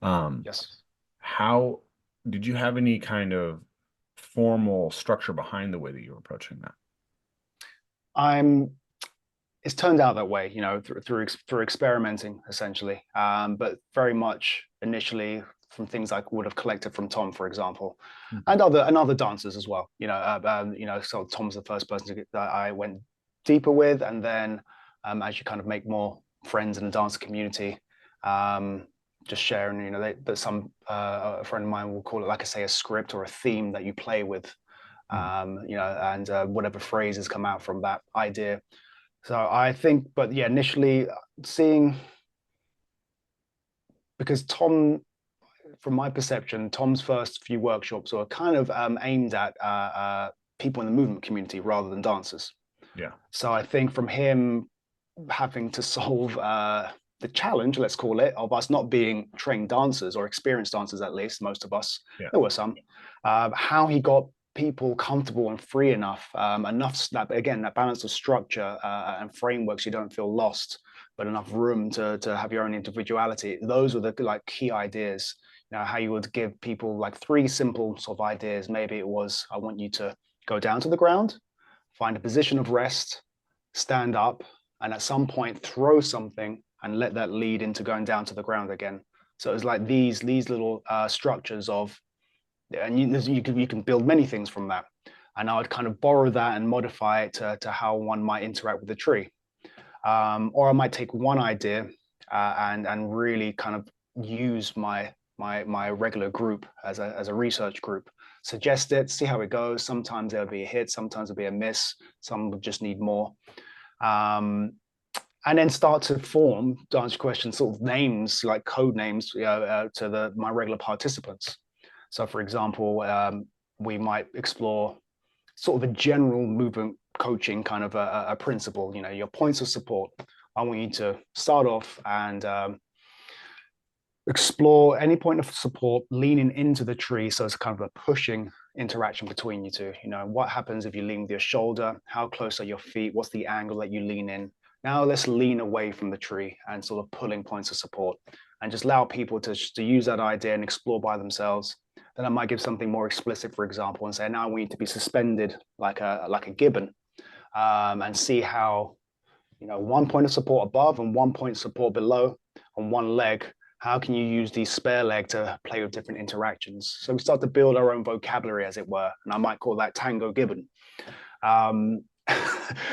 Um, Yes. how did you have any kind of formal structure behind the way that you were approaching that? I'm it's turned out that way, through experimenting essentially, but very much initially from things I would have collected from Tom, for example, Mhm. and other dancers as well. So Tom's the first person that I went deeper with, and then as you kind of make more friends in the dance community, um, just sharing, that some a friend of mine will call it, like I say, a script or a theme that you play with, Mhm. and whatever phrases come out from that idea. So I think, but yeah, initially seeing, because Tom, from my perception, Tom's first few workshops were kind of aimed at people in the movement community rather than dancers. Yeah. So I think from him having to solve the challenge, let's call it, of us not being trained dancers or experienced dancers, at least most of us, Yeah. there were some, how he got people comfortable and free enough that, again, that balance of structure and frameworks, you don't feel lost, but enough room to have your own individuality. Those were the like key ideas. How you would give people like three simple sort of ideas. Maybe it was, I want you to go down to the ground, find a position of rest, stand up, and at some point throw something and let that lead into going down to the ground again. So it's like these little structures of, and you can build many things from that. And I would kind of borrow that and modify it to how one might interact with the tree. Or I might take one idea and really kind of use my regular group as a research group, suggest it, see how it goes. Sometimes there'll be a hit, sometimes there'll be a miss, some will just need more. Um, and then start to form, to answer your question, sort of names, like code names, to my regular participants. So, for example, we might explore sort of a general movement coaching kind of a principle. Your points of support. I want you to start off and explore any point of support leaning into the tree. So it's kind of a pushing interaction between you two. What happens if you lean with your shoulder? How close are your feet? What's the angle that you lean in? Now let's lean away from the tree and sort of pulling points of support, and just allow people to use that idea and explore by themselves. Then I might give something more explicit, for example, and say, now we need to be suspended like a gibbon, and see how, one point of support above and one point of support below on one leg. How can you use the spare leg to play with different interactions? So we start to build our own vocabulary, as it were, and I might call that tango gibbon. Um,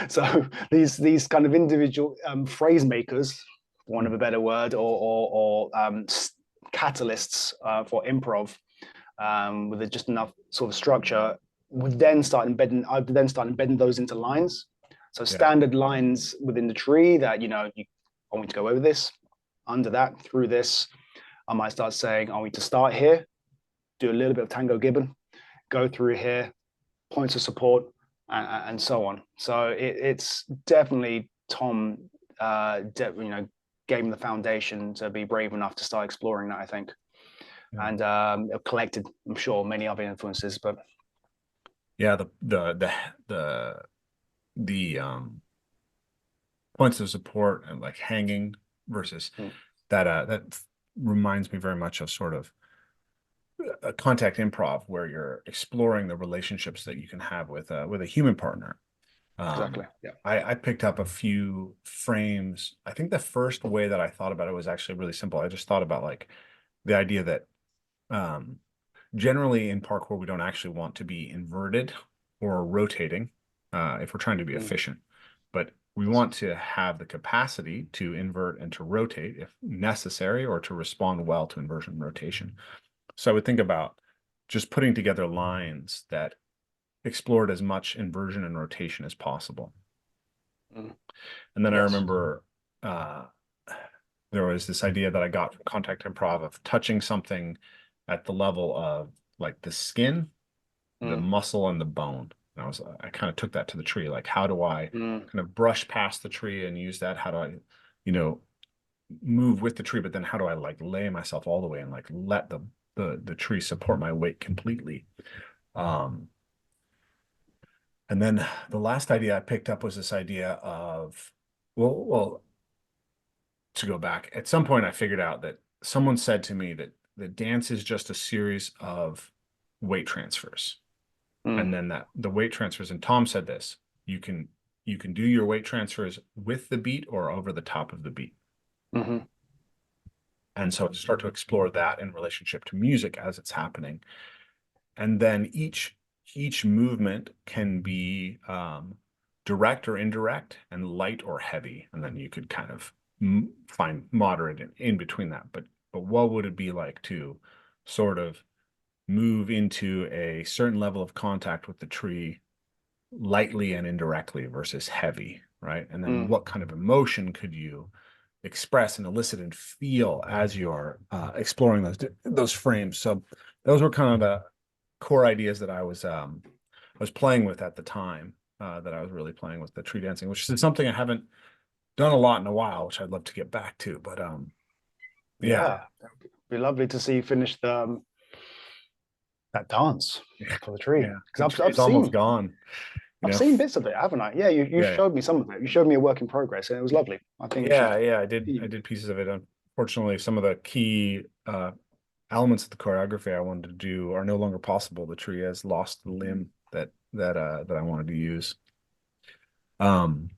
so these kind of individual phrase makers, for want of a better word, or catalysts for improv, with just enough sort of structure, would then start embedding. I would then start embedding those into lines. So Yeah. standard lines within the tree that you want me to go over this, under that, through this. I might start saying, I want you to start here, do a little bit of tango gibbon, go through here, points of support, and so on. So it's definitely Tom, gave him the foundation to be brave enough to start exploring that, I think. Yeah. And collected, I'm sure, many other influences. But Yeah, the points of support and like hanging versus that reminds me very much of sort of a contact improv where you're exploring the relationships that you can have with a human partner. exactly, Um, yeah. I picked up a few frames. I think the first way that I thought about it was actually really simple. I just thought about like the idea that um, generally in parkour, we don't actually want to be inverted or rotating if we're trying to be efficient, but we want to have the capacity to invert and to rotate if necessary or to respond well to inversion and rotation. So I would think about just putting together lines that explored as much inversion and rotation as possible. And then I Yes. remember uh, there was this idea that I got from contact improv of touching something at the level of like the skin, the Mm. muscle, and the bone. And I kind of took that to the tree. Like, how do I Mm. kind of brush past the tree and use that? How do I, you know, move with the tree, but then how do I like lay myself all the way and like let the tree support my weight completely? Um, and then the last idea I picked up was this idea of, well, to go back, at some point I figured out that someone said to me that the dance is just a series of weight transfers. And Mm. then that the weight transfers, and Tom said this, you can you can do your weight transfers with the beat or over the top of the beat. Mm-hmm. And so start to explore that in relationship to music as it's happening. And then each movement can be direct or indirect and light or heavy. And then you could kind of find moderate in between that. But what would it be like to sort of move into a certain level of contact with the tree lightly and indirectly versus heavy, right? And then Mm. what kind of emotion could you express and elicit and feel as you're exploring those frames? So those were kind of the core ideas that I was playing with at the time, that I was really playing with the tree dancing, which is something I haven't done a lot in a while, which I'd love to get back to. But yeah, Yeah, it'd be lovely to see you finish that dance for the tree, yeah, the because I've tree's almost seen gone, you I've know. seen bits of it, haven't I? Yeah, you Yeah, showed me some of it. You showed me a work in progress, and it was lovely. I think we should. yeah, I did pieces of it. Unfortunately, some of the key elements of the choreography I wanted to do are no longer possible. The tree has lost the limb that I wanted to use. Um,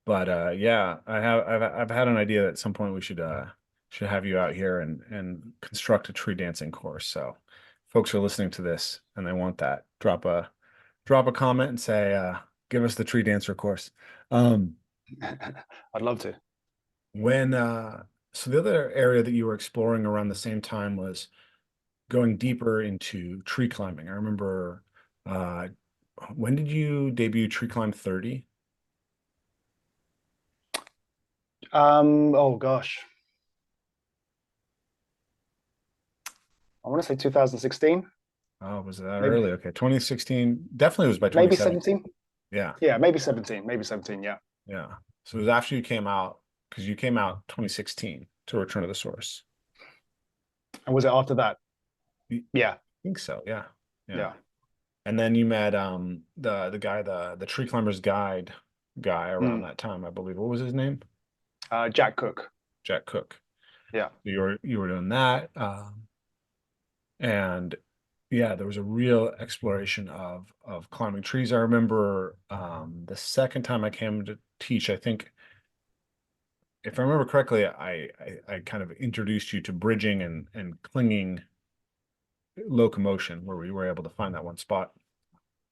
but yeah, I've had an idea that at some point we should should have you out here and construct a tree dancing course. So folks are listening to this and they want that. Drop a comment and say, give us the tree dancer course. Um, I'd love to. when so the other area that you were exploring around the same time was going deeper into tree climbing. I remember uh when did you debut Tree Climb 30? Oh gosh, I want to say 2016, Oh, was it that maybe early? Okay, 2016. Definitely was by maybe 2017. 17. Yeah. Yeah, maybe 17, maybe 17. Yeah. Yeah. So it was after you came out, because you came out 2016 to Return to the Source. And was it after that? I Yeah, think so. Yeah. Yeah. yeah. And then you met the guy, the Tree Climber's Guide guy around Mm. that time, I believe. What was his name? Jack Cook. Jack Cook. Yeah. You were doing that. And yeah, there was a real exploration of climbing trees. I remember the second time I came to teach, I think if I remember correctly, I kind of introduced you to bridging and clinging locomotion where we were able to find that one spot.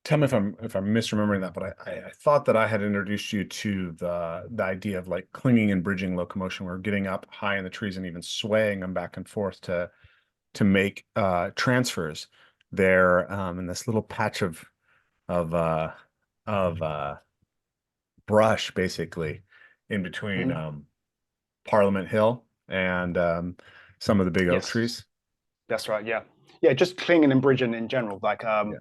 Tell me if I'm misremembering that, but I thought that I had introduced you to the idea of like clinging and bridging locomotion. We're getting up high in the trees and even swaying them back and forth to make transfers there in this little patch of uh of brush basically in between Mhm. Parliament Hill and some of the big oak Yes, trees. that's right. Yeah, yeah. Just clinging and bridging in general. Like, Yeah.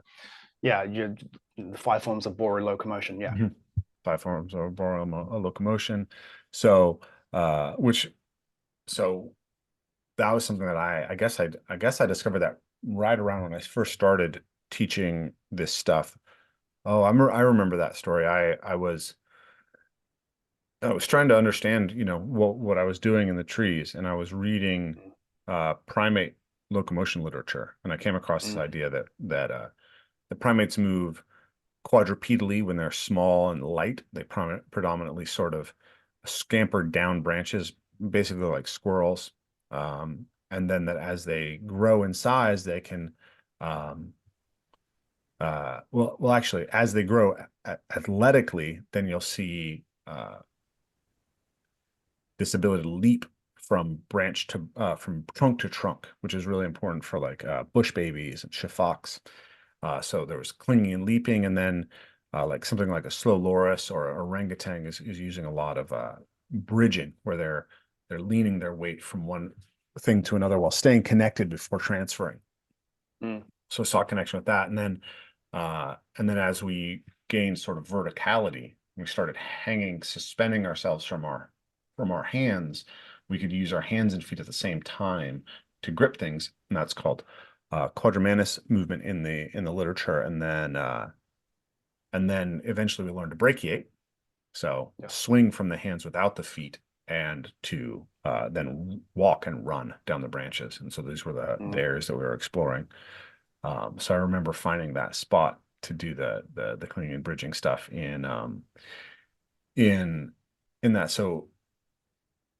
yeah, you the five forms of Borer locomotion. Yeah. Mhm. Five forms of boreal locomotion. So, which so that was something that I guess I discovered that right around when I first started teaching this stuff. Oh, I remember that story. I was trying to understand, what I was doing in the trees, and I was reading primate locomotion literature, and I came across this Mm. idea that the primates move quadrupedally when they're small and light. They predominantly sort of scamper down branches, basically like squirrels. And then that as they grow in size, they can, um, well, actually, as they grow athletically, then you'll see this ability to leap from trunk to trunk, which is really important for like bush babies and shafaks. So there was clinging and leaping, and then like something like a slow loris or orangutan is using a lot of bridging, where they're leaning their weight from one thing to another while staying connected before transferring. Mm. So I saw a connection with that, and then as we gained sort of verticality, we started suspending ourselves from our hands. We could use our hands and feet at the same time to grip things, and that's called quadrimanus movement in the literature. And then eventually we learned to brachiate, so Yeah. swing from the hands without the feet, and to then walk and run down the branches. And so these were the Mm. areas that we were exploring. So I remember finding that spot to do the cleaning and bridging stuff in in that. So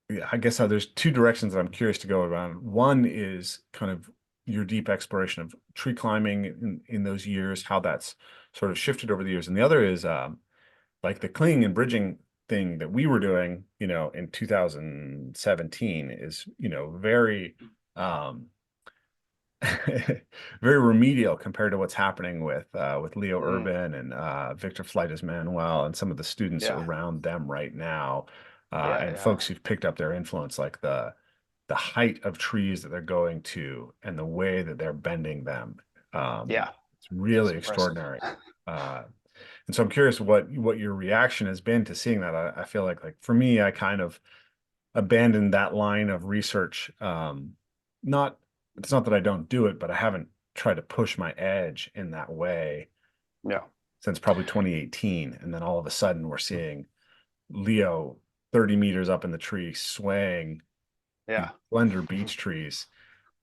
yeah, I guess there's two directions that I'm curious to go around. One is kind of your deep exploration of tree climbing in those years, how that's sort of shifted over the years, and the other is like the clinging and bridging thing that we were doing, in 2017 is, very um very remedial compared to what's happening with Leo Mm. Urban and Victor Fleitas Manuel and some of the students Yeah. around them right now, Yeah. and Yeah. folks who've picked up their influence, like the height of trees that they're going to and the way that they're bending them. Yeah. It's really It's impressive. extraordinary. Uh, and so I'm curious what your reaction has been to seeing that. I feel like for me, I kind of abandoned that line of research. Not It's not that I don't do it, but I haven't tried to push my edge in that way Yeah. since probably 2018. And then all of a sudden we're seeing Leo 30 meters up in the tree swaying these Yeah. slender beech trees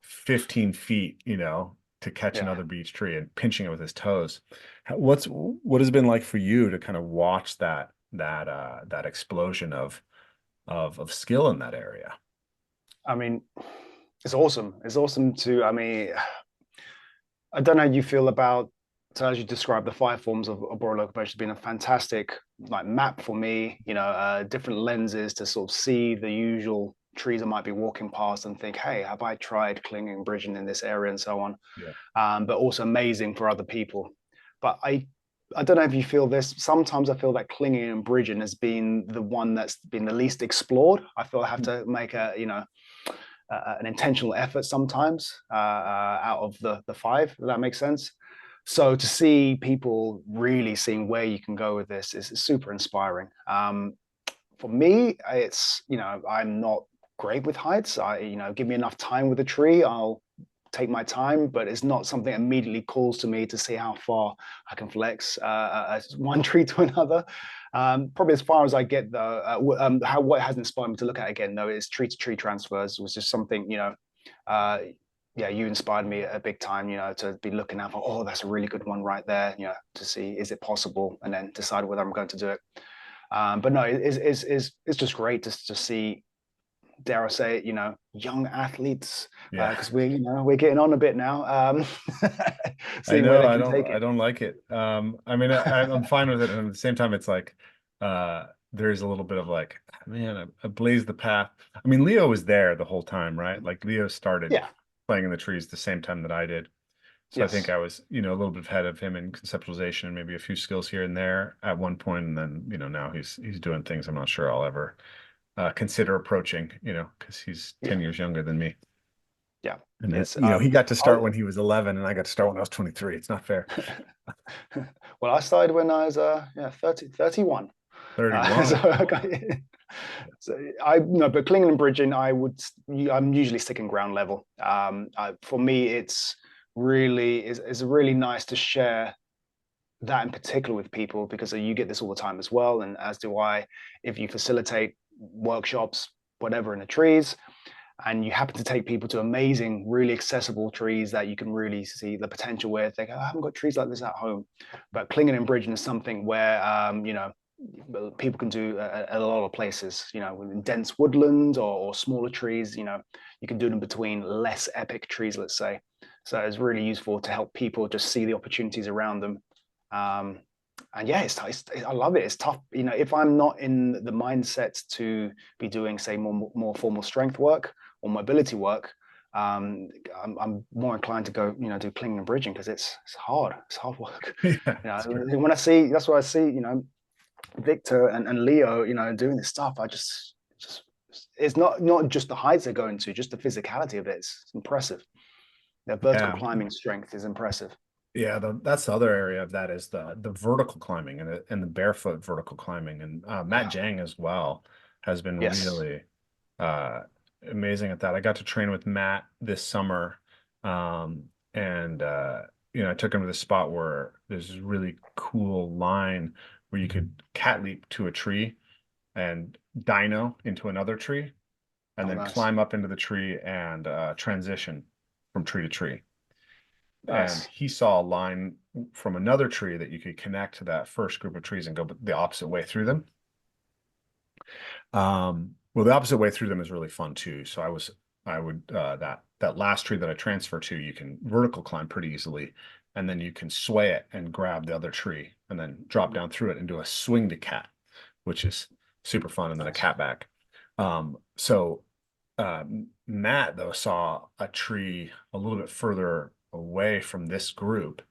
15 feet, to catch Yeah. another beech tree and pinching it with his toes. What has it been like for you to kind of watch that explosion of skill in that area? I mean, it's awesome. It's awesome to, I mean, I don't know how you feel about, so as you described, the five forms of boreal locomotion has been a fantastic like map for me, different lenses to sort of see the usual trees I might be walking past and think, hey, have I tried clinging and bridging in this area and so on? Yeah. But also amazing for other people. But I don't know if you feel this. Sometimes I feel that clinging and bridging has been the one that's been the least explored. I feel I have to make an intentional effort sometimes out of the five. If that makes sense. So to see people really seeing where you can go with this is super inspiring. For me, it's I'm not great with heights. Give me enough time with a tree, I'll take my time, but it's not something that immediately calls to me to see how far I can flex one tree to another. Probably as far as I get though, what has inspired me to look at again though is tree to tree transfers was just something, uh, yeah, you inspired me a big time, to be looking out for, oh, that's a really good one right there, to see, is it possible? And then decide whether I'm going to do it. But no, it's just great to see, dare I say it, young athletes, Yeah. because we're getting on a bit now. I Seeing where know. they can take I it. don't like it. I mean, I'm fine with it. And at the same time, it's like, there's a little bit of like, man, I blazed the path. I mean, Leo was there the whole time, right? Like Leo started Yeah. playing in the trees the same time that I did. So I think Yes. I was, a little bit ahead of him in conceptualization and maybe a few skills here and there at one point, and then, now he's doing things I'm not sure I'll ever consider approaching, because he's Yeah. 10 years younger than me. Yeah. And then, It's he got to start I'll, when he was 11 and I got to start when I was 23. It's not fair. well, I started when I was 31. So, 31. okay. So I no, but clinging and bridging, I'm usually sticking ground level. For me, it's really nice to share that in particular with people because you get this all the time as well, and as do I. If you facilitate workshops, whatever in the trees, and you happen to take people to amazing, really accessible trees that you can really see the potential with, they go, I haven't got trees like this at home. But clinging and bridging is something where people can do at a lot of places, in dense woodland or smaller trees, you can do them between less epic trees, let's say. So it's really useful to help people just see the opportunities around them. Um, and yeah, I love it. It's tough. If I'm not in the mindset to be doing, say, more formal strength work or mobility work, um, I'm more inclined to go, do clinging and bridging because it's hard. It's hard work. Yeah, it's true. When I see, that's what I see, Victor and Leo, doing this stuff, I just it's not just the heights they're going to, just the physicality of it. It's impressive. Their vertical Yeah. climbing strength is impressive. Yeah, that's the other area of that is the vertical climbing and the barefoot vertical climbing. And Matt Yeah. Jang as well has been Yes. really uh, amazing at that. I got to train with Matt this summer, and I took him to the spot where there's this really cool line where you could cat leap to a tree and dino into another tree, and Oh, then nice. climb up into the tree and transition from tree to tree. And Nice. he saw a line from another tree that you could connect to that first group of trees and go the opposite way through them. Well, the opposite way through them is really fun too. So I would that last tree that I transfer to, you can vertical climb pretty easily, and then you can sway it and grab the other tree and then drop down through it and do a swing to cat, which is super fun, and then a Nice. cat back. So Matt though saw a tree a little bit further away from this group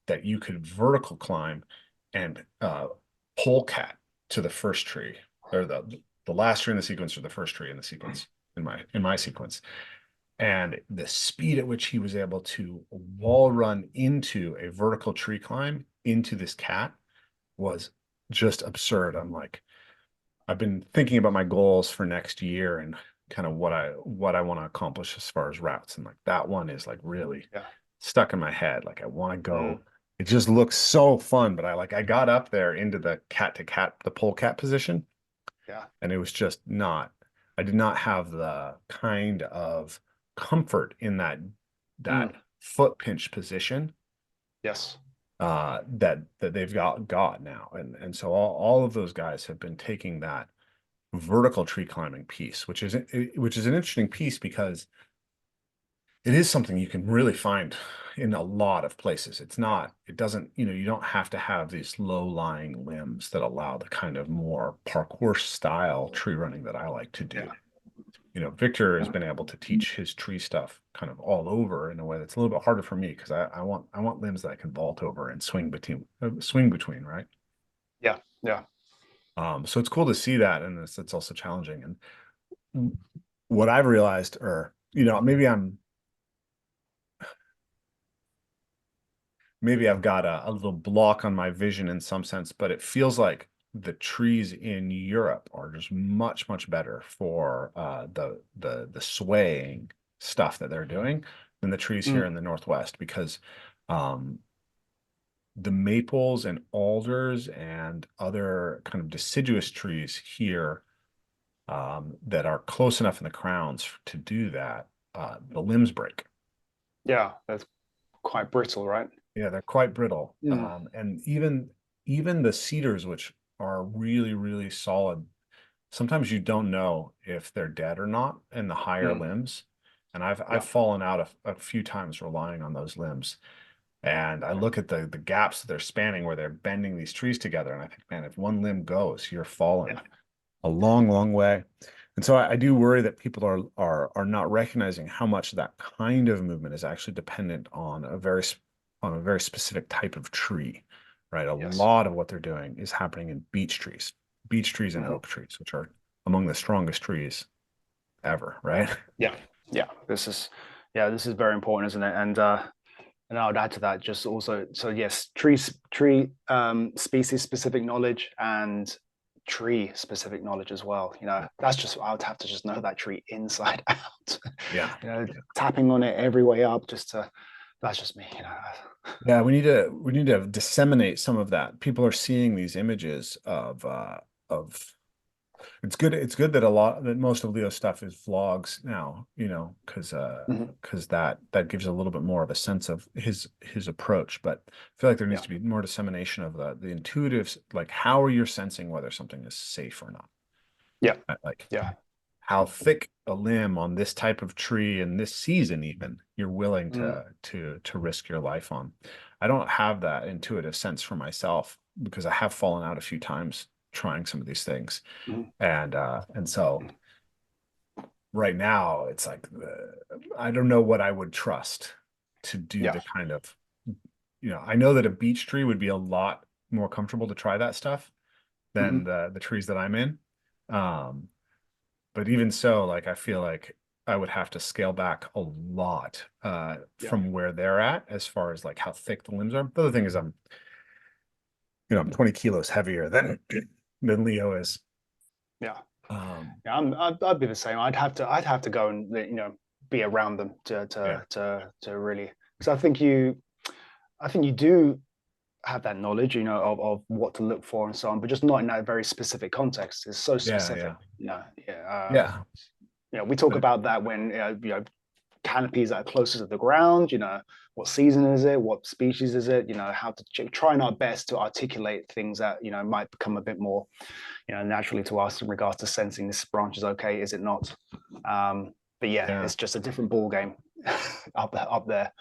that you could vertical climb and pole cat to the first tree, or the last tree in the sequence, or the first tree in the sequence, in my sequence. And the speed at which he was able to wall run into a vertical tree climb into this cat was just absurd. I'm like, I've been thinking about my goals for next year and kind of what I want to accomplish as far as routes. And like that one is like really Yeah. stuck in my head. Like I want to Mm. go. It just looks so fun. But I got up there into the cat to cat, the pole cat position, Yeah. and it was just not, I did not have the kind of comfort in that Mm. foot pinch position Yes. that they've got now. And so all of those guys have been taking that vertical tree climbing piece, which is an interesting piece because it is something you can really find in a lot of places. It doesn't, you don't have to have these low-lying limbs that allow the kind of more parkour style tree running that I like to Yeah. do. Victor has been able to teach his tree stuff kind of all over in a way that's a little bit harder for me because I want limbs that I can vault over and swing between, right? Yeah. Yeah. So it's cool to see that, and it's also challenging. And what I've realized, or maybe I've got a little block on my vision in some sense, but it feels like the trees in Europe are just much, much better for the swaying stuff that they're doing than the trees here Mm. in the Northwest because um, the maples and alders and other kind of deciduous trees here that are close enough in the crowns to do that, the limbs break. Yeah. That's quite brittle, right? Yeah, they're quite brittle. Mm. And even the cedars, which are really, really solid, sometimes you don't know if they're dead or not in the higher Mm. limbs. And I've Yeah. fallen out a few times relying on those limbs. And I look at the gaps that they're spanning where they're bending these trees together, and I think, man, if one limb goes, you're falling Yeah. a long, long way. And so I do worry that people are not recognizing how much that kind of movement is actually dependent on a very specific type of tree, right? A Yes. lot of what they're doing is happening in beech trees and Hmm. oak trees, which are among the strongest trees ever, right? Yeah. Yeah. This is very important, isn't it? And I would add to that just also, so yes, tree species specific knowledge and tree specific knowledge as well. That's just, I would have to just know that tree inside out. Yeah. Tapping on it every way up just to, that's just me. Yeah, we need to disseminate some of that. People are seeing these images of it's good that most of Leo's stuff is vlogs now, Mhm. because that gives a little bit more of a sense of his approach. But I feel like there needs Yeah. to be more dissemination of the intuitive, like how are you sensing whether something is safe or not? Yeah. Like Yeah. how thick a limb on this type of tree in this season even you're willing Mm. to risk your life on. I don't have that intuitive sense for myself because I have fallen out a few times trying some of these things. Mhm. And so right now it's like I don't know what I would trust to do Yeah. the kind of, I know that a beech tree would be a lot more comfortable to try that stuff than Mhm. the trees that I'm in. Um, but even so, like I feel like I would have to scale back a lot Yeah. from where they're at as far as like how thick the limbs are. The other thing is I'm 20 kilos heavier than Leo is. Yeah. Um, Yeah. I'd be the same. I'd have to go and be around them yeah, to really, because I think you do have that knowledge, of what to look for and so on, but just not in that very specific context. It's so yeah, specific, yeah, yeah. yeah. We talk But about that when canopies that are closer to the ground. What season is it? What species is it? How to trying our best to articulate things that might become a bit more naturally to us in regards to sensing this branch is okay, is it not? But yeah, yeah, it's just a different ball game up there.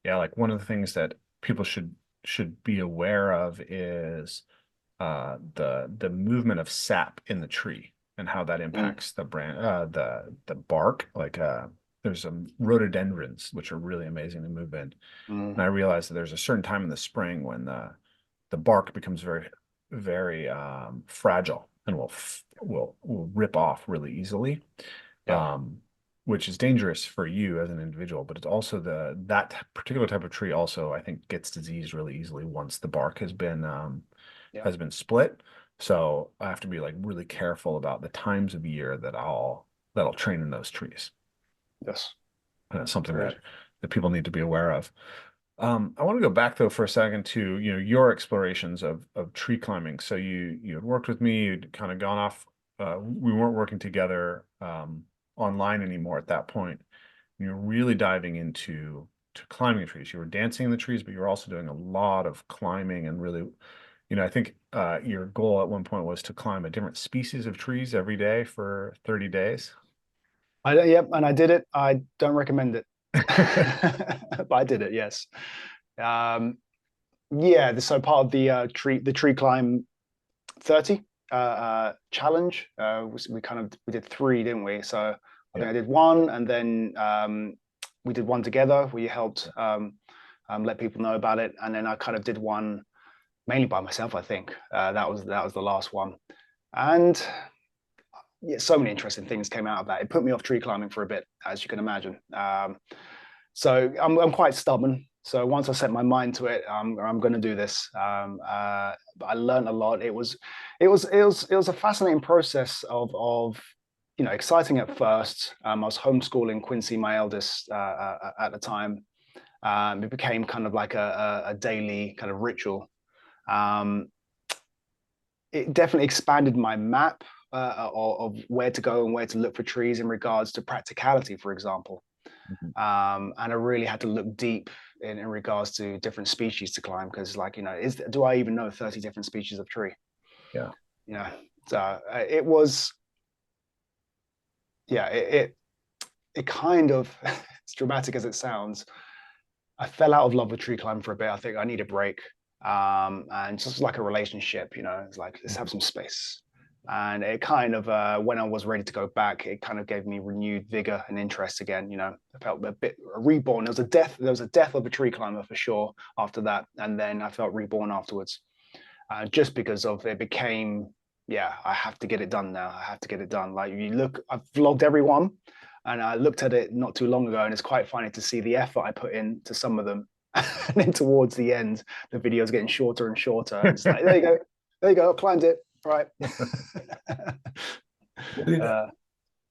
yeah, like one of the things that people should be aware of is the movement of sap in the tree and how that Mm, impacts the bark. Like there's some rhododendrons which are really amazing to move in. mm, And I realized that there's a certain time in the spring when the bark becomes very, very fragile and will rip off really easily, yeah, um, which is dangerous for you as an individual. But it's also that particular type of tree also I think gets disease really easily once the bark yeah, has been split. So I have to be like really careful about the times of year that I'll train in those trees. yes, And that's something agreed. that people need to be aware of. I want to go back though for a second to your explorations of tree climbing. So you had worked with me, you'd kind of gone off. We weren't working together online anymore at that point. You were really diving into to climbing trees. You were dancing in the trees, but you were also doing a lot of climbing and really, I think your goal at one point was to climb a different species of trees every day for 30 days. Yep, and I did it. I don't recommend it, but I did it. Yes. Um, yeah. So part of the tree climb 30 challenge. We did three, didn't we? So I Yeah. think I did one, and then we did one together. We helped let people know about it, and then I kind of did one mainly by myself. I think that was the last one, and yeah, so many interesting things came out of that. It put me off tree climbing for a bit, as you can imagine. So I'm quite stubborn. So once I set my mind to it, I'm going to do this. But I learned a lot. It was a fascinating process of exciting at first. I was homeschooling Quincy, my eldest, at the time. It became kind of like a daily kind of ritual. Um, it definitely expanded my map of where to go and where to look for trees in regards to practicality, for example. Mhm. And I really had to look deep in regards to different species to climb because, like, do I even know 30 different species of tree? Yeah. You know, so it was, yeah, it kind of, as dramatic as it sounds, I fell out of love with tree climbing for a bit. I think I need a break. And just like a relationship, it's like, let's have Mhm. some space. And it kind of, when I was ready to go back, it kind of gave me renewed vigor and interest again. I felt a bit reborn. There was a death of a tree climber for sure after that. And then I felt reborn afterwards, just because of it became, yeah, I have to get it done now. I have to get it done. Like you look, I've vlogged everyone, and I looked at it not too long ago, and it's quite funny to see the effort I put into some of them. And then towards the end, the video's getting shorter and shorter. And it's like, there you go, I climbed it. Right. What did uh,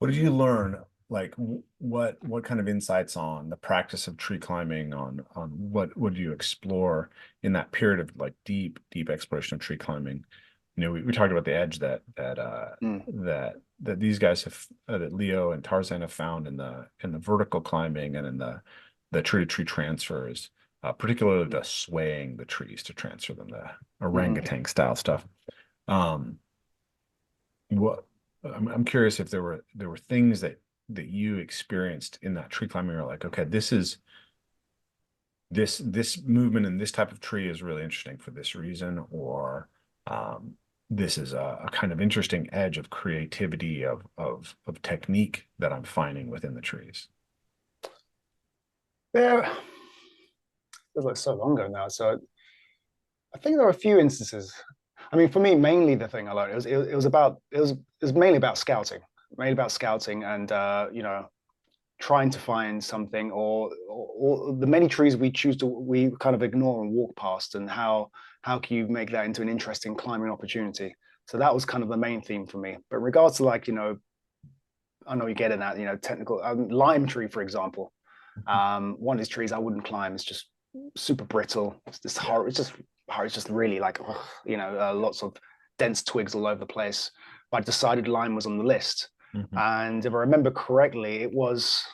what did you learn? Like what kind of insights on the practice of tree climbing, on what would you explore in that period of like deep exploration of tree climbing? We talked about the edge mm, that these guys have that Leo and Tarzan have found in the vertical climbing and in the tree to tree transfers, particularly the swaying the trees to transfer them, the mm. orangutan style stuff. Um, what I'm curious if there were things that you experienced in that tree climbing. You're like, okay, this movement in this type of tree is really interesting for this reason, or um, this is a kind of interesting edge of creativity of technique that I'm finding within the trees. There, it was like so long ago now. So I think there are a few instances. I mean, for me, mainly the thing I learned it was mainly about scouting, and trying to find something, or the many trees we kind of ignore and walk past, and how can you make that into an interesting climbing opportunity. So that was kind of the main theme for me. But in regards to, like, I know you're getting at, technical, lime tree, for example. One of these trees I wouldn't climb. It's just super brittle. It's just Yeah. hard. It's just really like, lots of dense twigs all over the place. But I decided lime was on the list. Mhm. And if I remember correctly, it was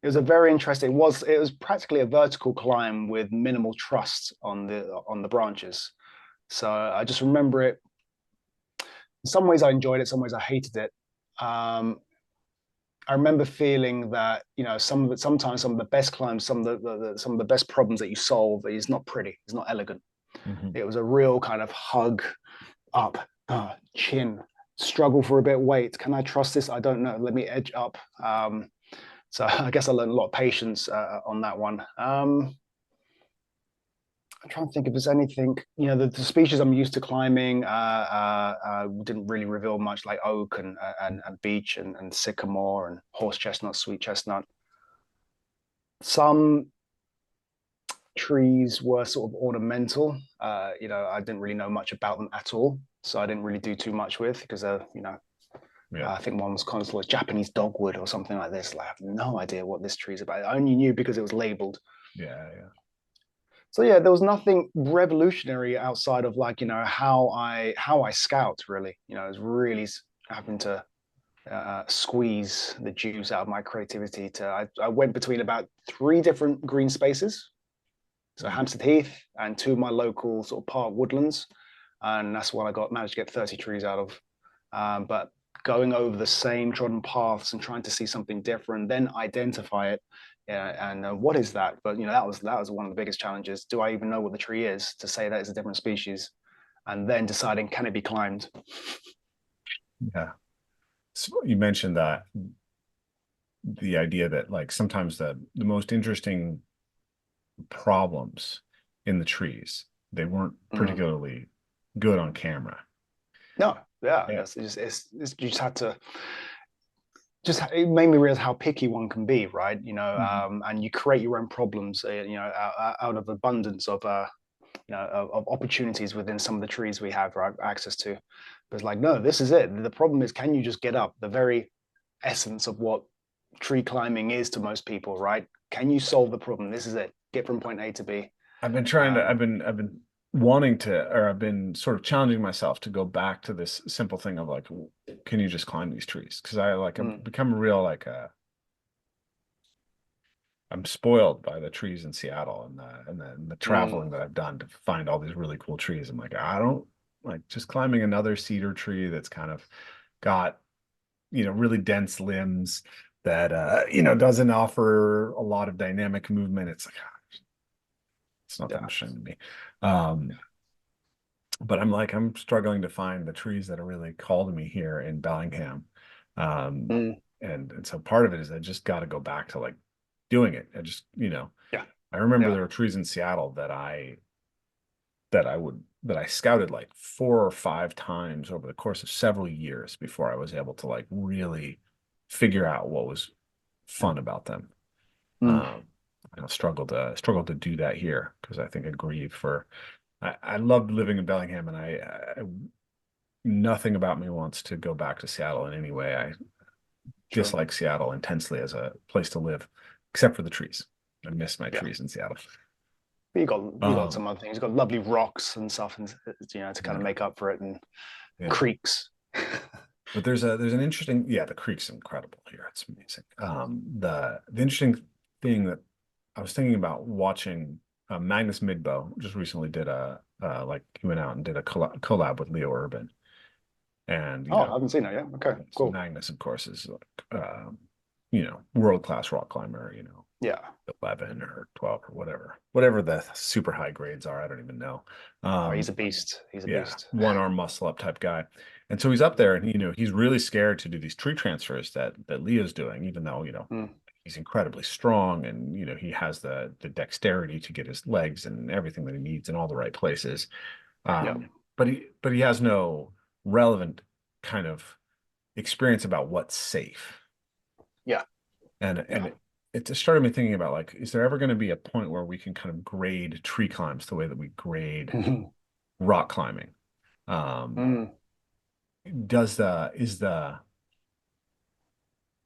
a very interesting. It was practically a vertical climb with minimal trust on the branches. So I just remember it. In some ways I enjoyed it. Some ways I hated it. Um, I remember feeling that, sometimes some of the best climbs, some of the best problems that you solve is not pretty. It's not elegant. Mhm. It was a real kind of hug up, chin, struggle for a bit. Wait, can I trust this? I don't know. Let me edge up. So I guess I learned a lot of patience on that one. I'm trying to think if there's anything, the species I'm used to climbing didn't really reveal much, like oak and beech and sycamore and horse chestnut, sweet chestnut. Some trees were sort of ornamental. I didn't really know much about them at all. So I didn't really do too much with because, Yeah. I think one was kind of like Japanese dogwood or something like this. Like, I have no idea what this tree is about. I only knew because it was labeled. Yeah. Yeah. So yeah, there was nothing revolutionary outside of, like, how I scout really. It was really having to squeeze the juice out of my creativity. I went between about three different green spaces, so Mhm. Hampstead Heath and two of my local sort of park woodlands. and that's what I managed to get 30 trees out of. But going over the same trodden paths and trying to see something different, then identify it. Yeah, and what is that? But that was one of the biggest challenges. Do I even know what the tree is to say that it's a different species? And then deciding, can it be climbed? Yeah. So you mentioned that the idea that like sometimes the most interesting problems in the trees, they weren't Mm. particularly good on camera. No, yeah, Yeah. you just had to just it made me realize how picky one can be, right? Mhm. And you create your own problems, out of abundance of of opportunities within some of the trees we have right, access to. But it's like, no, this is it. The problem is, can you just get up? The very essence of what tree climbing is to most people, right? Can you solve the problem? This is it. Get from point A to B. I've been trying to, Um, I've been wanting to, or I've been sort of challenging myself to go back to this simple thing of like, can you just climb these trees? Because I've mm, become a real I'm spoiled by the trees in Seattle and the mm, traveling that I've done to find all these really cool trees. I'm like, I don't like just climbing another cedar tree that's kind of got, really dense limbs that doesn't offer a lot of dynamic movement. It's like it's not that yeah. interesting to me. Um, but I'm struggling to find the trees that are really call to me here in Bellingham. Um, Mm, and so part of it is I just got to go back to like doing it. I just, yeah. I remember Yeah. there were trees in Seattle that I scouted like 4 or 5 times over the course of several years before I was able to like really figure out what was fun about them. Mm, Um, I struggle to do that here because I think I grieve for I loved living in Bellingham and I nothing about me wants to go back to Seattle in any way. I sure. dislike Seattle intensely as a place to live, except for the trees. I miss my Yeah. trees in Seattle. You got Um, some other things. You got lovely rocks and stuff, and to kind of yeah, make up for it, and yeah. creeks. But there's an interesting, yeah, the creek's incredible here. It's amazing. The interesting thing that I was thinking about watching Magnus Midbow just recently did like he went out and did a collab with Leo Urban. And, Oh, I haven't seen that yet. Okay, so cool. Magnus, of course, is like, world-class rock climber, Yeah. 11 or 12 or whatever the super high grades are. I don't even know. Oh, Um, he's a beast. He's a yeah, beast. one arm muscle up type guy. And so he's up there and, he's really scared to do these tree transfers that Leo's doing, even though, Mm, he's incredibly strong and, he has the dexterity to get his legs and everything that he needs in all the right places. yeah. But he has no relevant kind of experience about what's safe. Yeah. And Yeah. it just started me thinking about like, is there ever going to be a point where we can kind of grade tree climbs the way that we grade rock climbing? Um, Mm, does the is the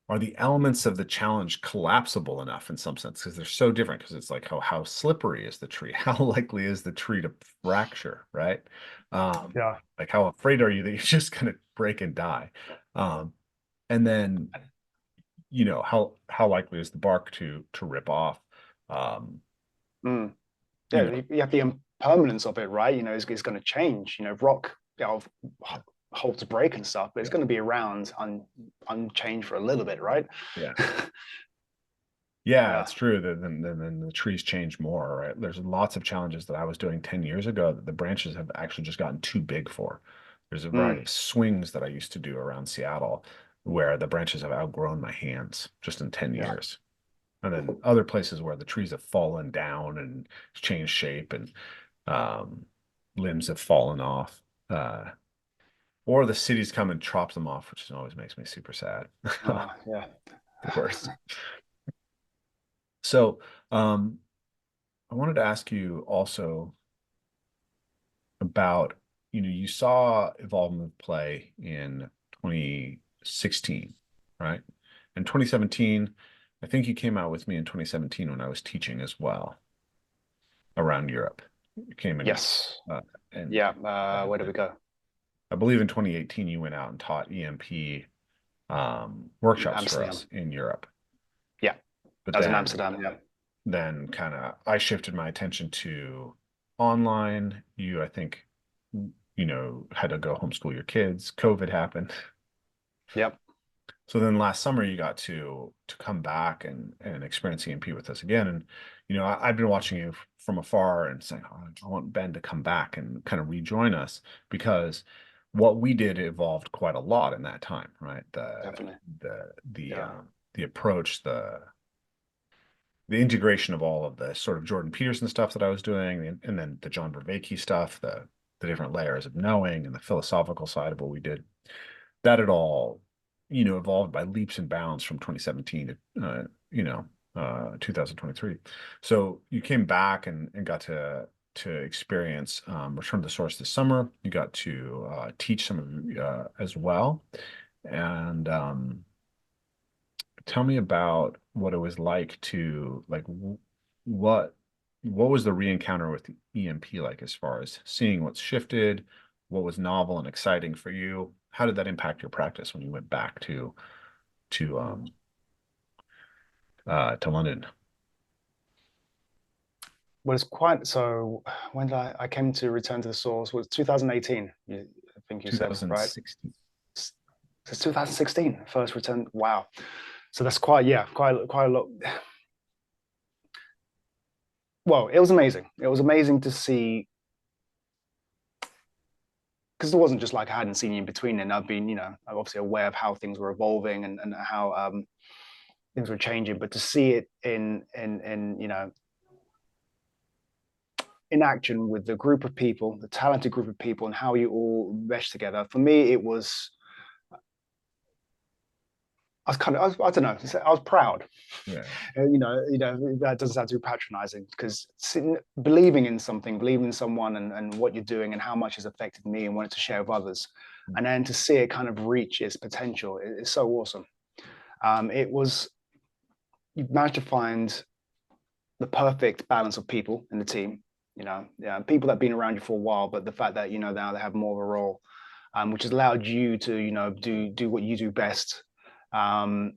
are the elements of the challenge collapsible enough in some sense because they're so different because it's like how slippery is the tree? How likely is the tree to fracture, right? yeah. Like how afraid are you that you're just going to break and die? Um, and then how likely is the bark to rip off? Um, Mm. you Yeah. know, You have the impermanence of it, right? It's going to change. Rock, holds break and stuff, but it's yeah, going to be around unchanged for a little bit, right? yeah. Yeah, Yeah. it's true that then the trees change more, right? There's lots of challenges that I was doing 10 years ago that the branches have actually just gotten too big for. There's a variety Mm, of swings that I used to do around Seattle where the branches have outgrown my hands just in 10 yeah. years. And then other places where the trees have fallen down and changed shape and um, limbs have fallen off. Or the cities come and chop them off, which always makes me super sad. Yeah. The worst. So, I wanted to ask you also about, you saw Evolve Move play in 2016, right? In 2017, I think you came out with me in 2017 when I was teaching as well around Europe. You came in, Yes. uh, and Yeah. Where do we go? I believe in 2018 you went out and taught EMP workshops for us Amsterdam. in Europe. Yeah. But That was in then Amsterdam. Yeah. then kind of I shifted my attention to online. You, I think, had to go homeschool your kids. COVID happened. Yep. So then last summer you got to come back and experience EMP with us again. And I've been watching you from afar and saying, oh, I want Ben to come back and kind of rejoin us because what we did evolved quite a lot in that time, right? Definitely. The the Yeah. um, the approach, the integration of all of the sort of Jordan Peterson stuff that I was doing, and then the John Vervaeke stuff, the different layers of knowing and the philosophical side of what we did, that had all, evolved by leaps and bounds from 2017 to, 2023. So you came back and got to experience Return to the Source this summer. You got to teach some of you as well. And tell me about what it was like to like what what was the re-encounter with the EMP like as far as seeing what's shifted, what was novel and exciting for you? How did that impact your practice when you went back to Mm. um to London? Well, it's quite so. When did I came to return to the source was 2018. I think you said, right? 2016. It's 2016 first return. Wow. So that's quite, yeah, quite a lot. Well, it was amazing. It was amazing to see because it wasn't just like I hadn't seen you in between, and I've been, I'm obviously aware of how things were evolving and how things were changing, but to see it in action with the group of people, the talented group of people, and how you all mesh together. For me, it was I was kind of I don't know. I was proud. Yeah. That doesn't sound too patronizing because believing in something, believing in someone, and what you're doing, and how much has affected me, and wanted to share with others, and then to see it kind of reach its potential is so awesome. It was you've managed to find the perfect balance of people in the team. Yeah, people that've been around you for a while, but the fact that now they have more of a role, which has allowed you to do what you do best. Um,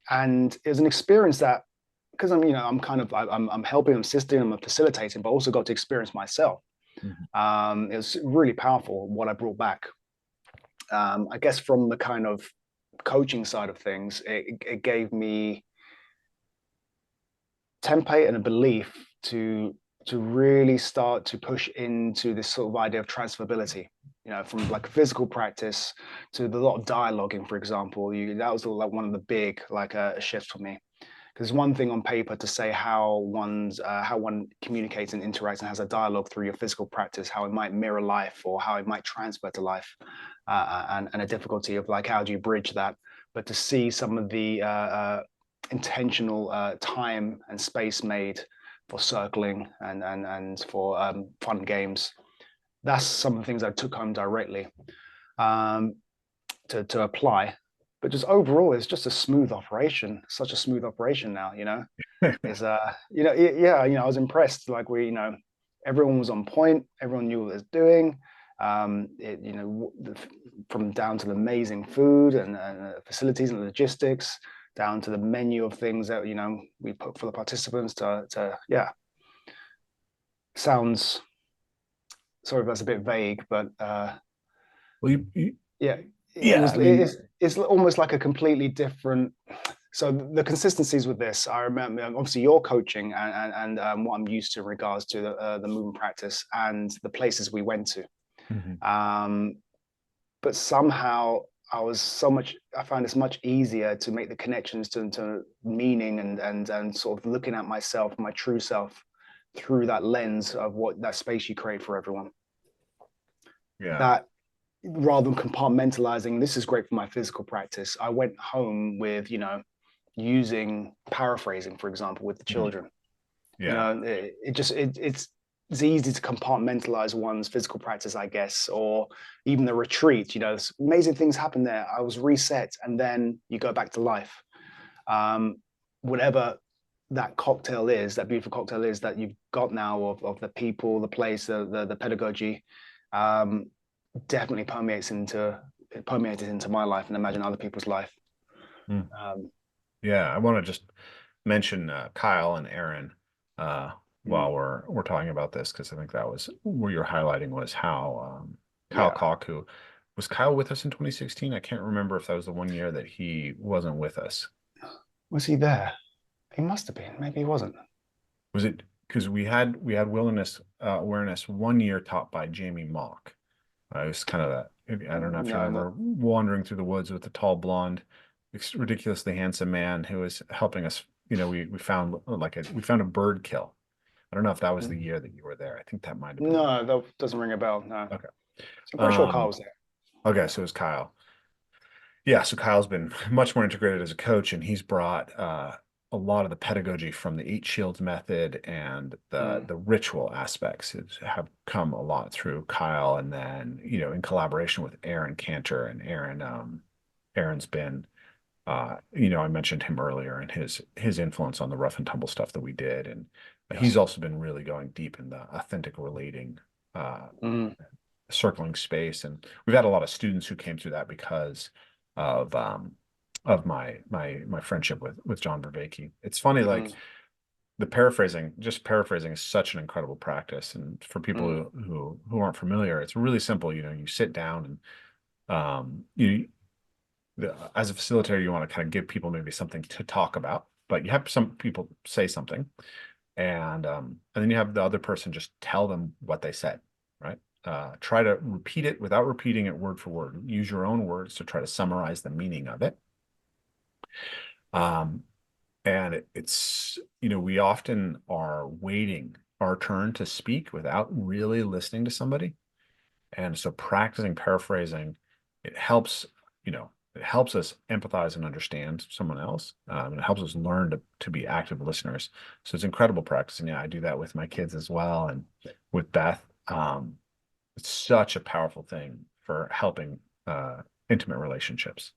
and it was an experience that because I'm kind of I'm helping, I'm assisting, I'm facilitating, but also got to experience myself. Mhm. It was really powerful what I brought back. I guess from the kind of coaching side of things, it gave me template and a belief to really start to push into this sort of idea of transferability. From like physical practice to the lot of dialoguing, for example. That was like one of the big like shifts for me. Because one thing on paper to say how one communicates and interacts and has a dialogue through your physical practice, how it might mirror life or how it might transfer to life, and a difficulty of like how do you bridge that. But to see some of the intentional time and space made for circling and for fun games, that's some of the things I took home directly um, to apply. But just overall, it's just a smooth operation. Such a smooth operation now. Is yeah, I was impressed. Like everyone was on point. Everyone knew what it was doing. From down to the amazing food and facilities and logistics, down to the menu of things that we put for the participants. To yeah, sounds sorry if that's a bit vague, but Well, yeah, yeah, I mean, it's almost like a completely different. So the consistencies with this, I remember obviously your coaching and what I'm used to in regards to the movement practice and the places we went to. mhm. Um, but somehow I found it's much easier to make the connections to meaning and sort of looking at myself, my true self, through that lens of what that space you create for everyone. Yeah. That rather than compartmentalizing, this is great for my physical practice. I went home with, using paraphrasing, for example, with the Mhm. children. Yeah. It's easy to compartmentalize one's physical practice, I guess, or even the retreat. Amazing things happen there. I was reset, and then you go back to life. Um, Whatever that cocktail is, that beautiful cocktail is that you've got now of the people, the place, the pedagogy, um, definitely permeated into my life and imagine other people's life. Mm. Um, Yeah, I want to just mention Kyle and Aaron while mm, we're talking about this because I think that was where you're highlighting was how Kyle Yeah. Kaku. Was Kyle with us in 2016? I can't remember if that was the one year that he wasn't with us. Was he there? He must have been. Maybe he wasn't. Was it because we had wilderness awareness one year taught by Jamie Mock. It was kind of that. I don't know if you No, remember wandering through the woods with the tall blonde, ridiculously handsome man who was helping us. We found we found a bird kill. I don't know if that was the year that you were there. I think that might have been. no, that doesn't ring a bell. No, Okay. I'm pretty sure Carl Um, was there. okay, so it was Kyle. Yeah, so Kyle's been much more integrated as a coach, and he's brought a lot of the pedagogy from the Eight Shields method and the Mm, the ritual aspects have come a lot through Kyle, and then in collaboration with Aaron Cantor, and Aaron's been I mentioned him earlier and his influence on the rough and tumble stuff that we did, and he's yes. also been really going deep in the authentic relating uh, Mm, circling space. And we've had a lot of students who came through that because of my friendship with John Vervaeke. It's funny, like mm, just paraphrasing is such an incredible practice. And for people mm, who aren't familiar, it's really simple. You sit down and as a facilitator, you want to kind of give people maybe something to talk about, but you have some people say something, and then you have the other person just tell them what they said, right? Try to repeat it without repeating it word for word. Use your own words to try to summarize the meaning of it. Um, and we often are waiting our turn to speak without really listening to somebody. And so practicing paraphrasing, it helps, it helps us empathize and understand someone else. And it helps us learn to be active listeners. So it's incredible practice. And yeah, I do that with my kids as well. And with Beth, it's such a powerful thing for helping intimate relationships.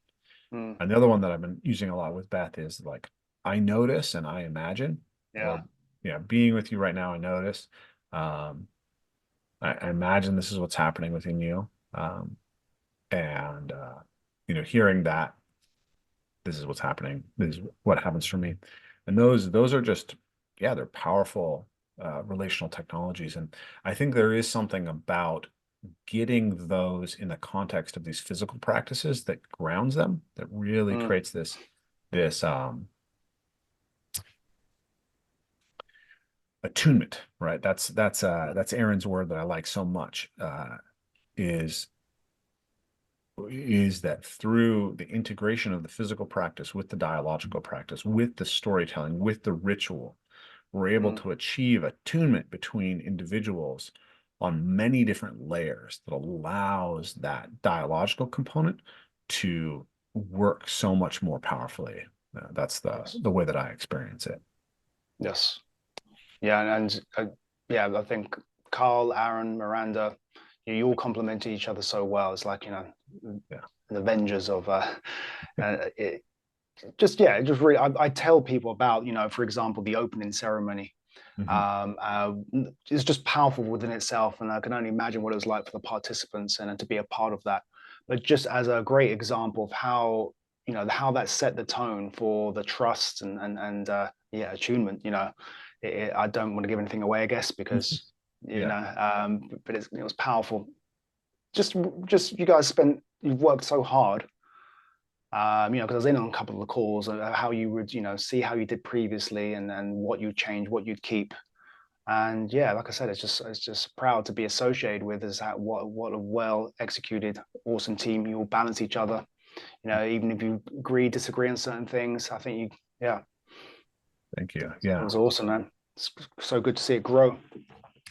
mm. And the other one that I've been using a lot with Beth is like, I notice and I imagine, Yeah. or being with you right now, I notice. Um, I imagine this is what's happening within you. And hearing that this is what's happening, this is what happens for me. And those are just, yeah, they're powerful relational technologies. And I think there is something about getting those in the context of these physical practices that grounds them, that really Mm, creates this attunement, right? That's Aaron's word that I like so much. Is is that through the integration of the physical practice with the dialogical practice, with the storytelling, with the ritual, we're able mm, to achieve attunement between individuals on many different layers that allows that dialogical component to work so much more powerfully. That's the yes. the way that I experience it. Yes. Yeah. And yeah, I think Carl, Aaron, Miranda, you all complement each other so well. It's like, Yeah. the Avengers of it, just really, I tell people about, for example, the opening ceremony. Hmm. It's just powerful within itself, and I can only imagine what it was like for the participants and to be a part of that. But just as a great example of how how that set the tone for the trust and yeah, attunement. I don't want to give anything away, I guess, because Yeah. but it was powerful. Just you've worked so hard, because I was in on a couple of the calls, how you would, see how you did previously and what you'd change, what you'd keep. And yeah, like I said, it's just proud to be associated with is that what a well executed, awesome team. You all balance each other. Even if you agree, disagree on certain things, I think yeah, Thank you. it Yeah. was awesome, man. It's so good to see it grow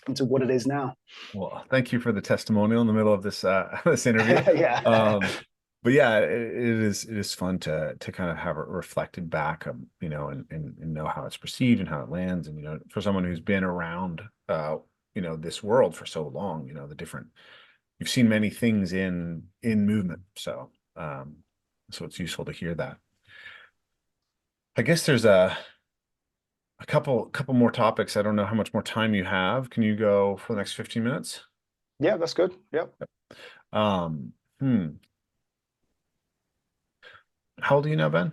into what it is now. Well, thank you for the testimonial in the middle of this this interview. Yeah. Um, but yeah, it is fun to kind of have it reflected back, and know how it's perceived and how it lands, and for someone who's been around this world for so long, the different you've seen many things in movement, so it's useful to hear that. I guess there's a couple more topics. I don't know how much more time you have. Can you go for the next 15 minutes? Yeah, that's good. Yep. Um, hmm. How old are you now, Ben?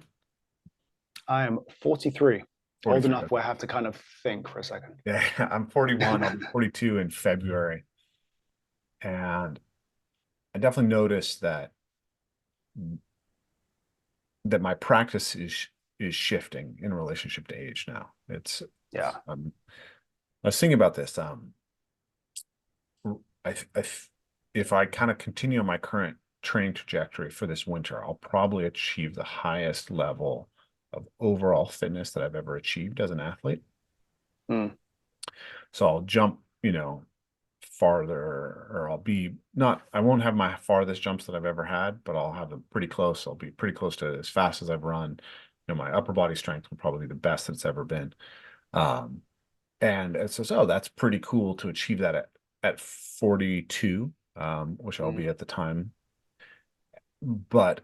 I am 43, old 43. enough where I have to kind of think for a second. Yeah, I'm 41. I'll be 42 in February. And I definitely noticed that my practice is shifting in relationship to age now. Yeah. I was thinking about this. I if I kind of continue on my current training trajectory for this winter, I'll probably achieve the highest level of overall fitness that I've ever achieved as an athlete. Mm. So I'll jump, farther, or I'll be not, I won't have my farthest jumps that I've ever had, but I'll have them pretty close. I'll be pretty close to as fast as I've run. My upper body strength will probably be the best that it's ever been. Um, and it says, oh, that's pretty cool to achieve that at 42, which I'll Mm. be at the time. But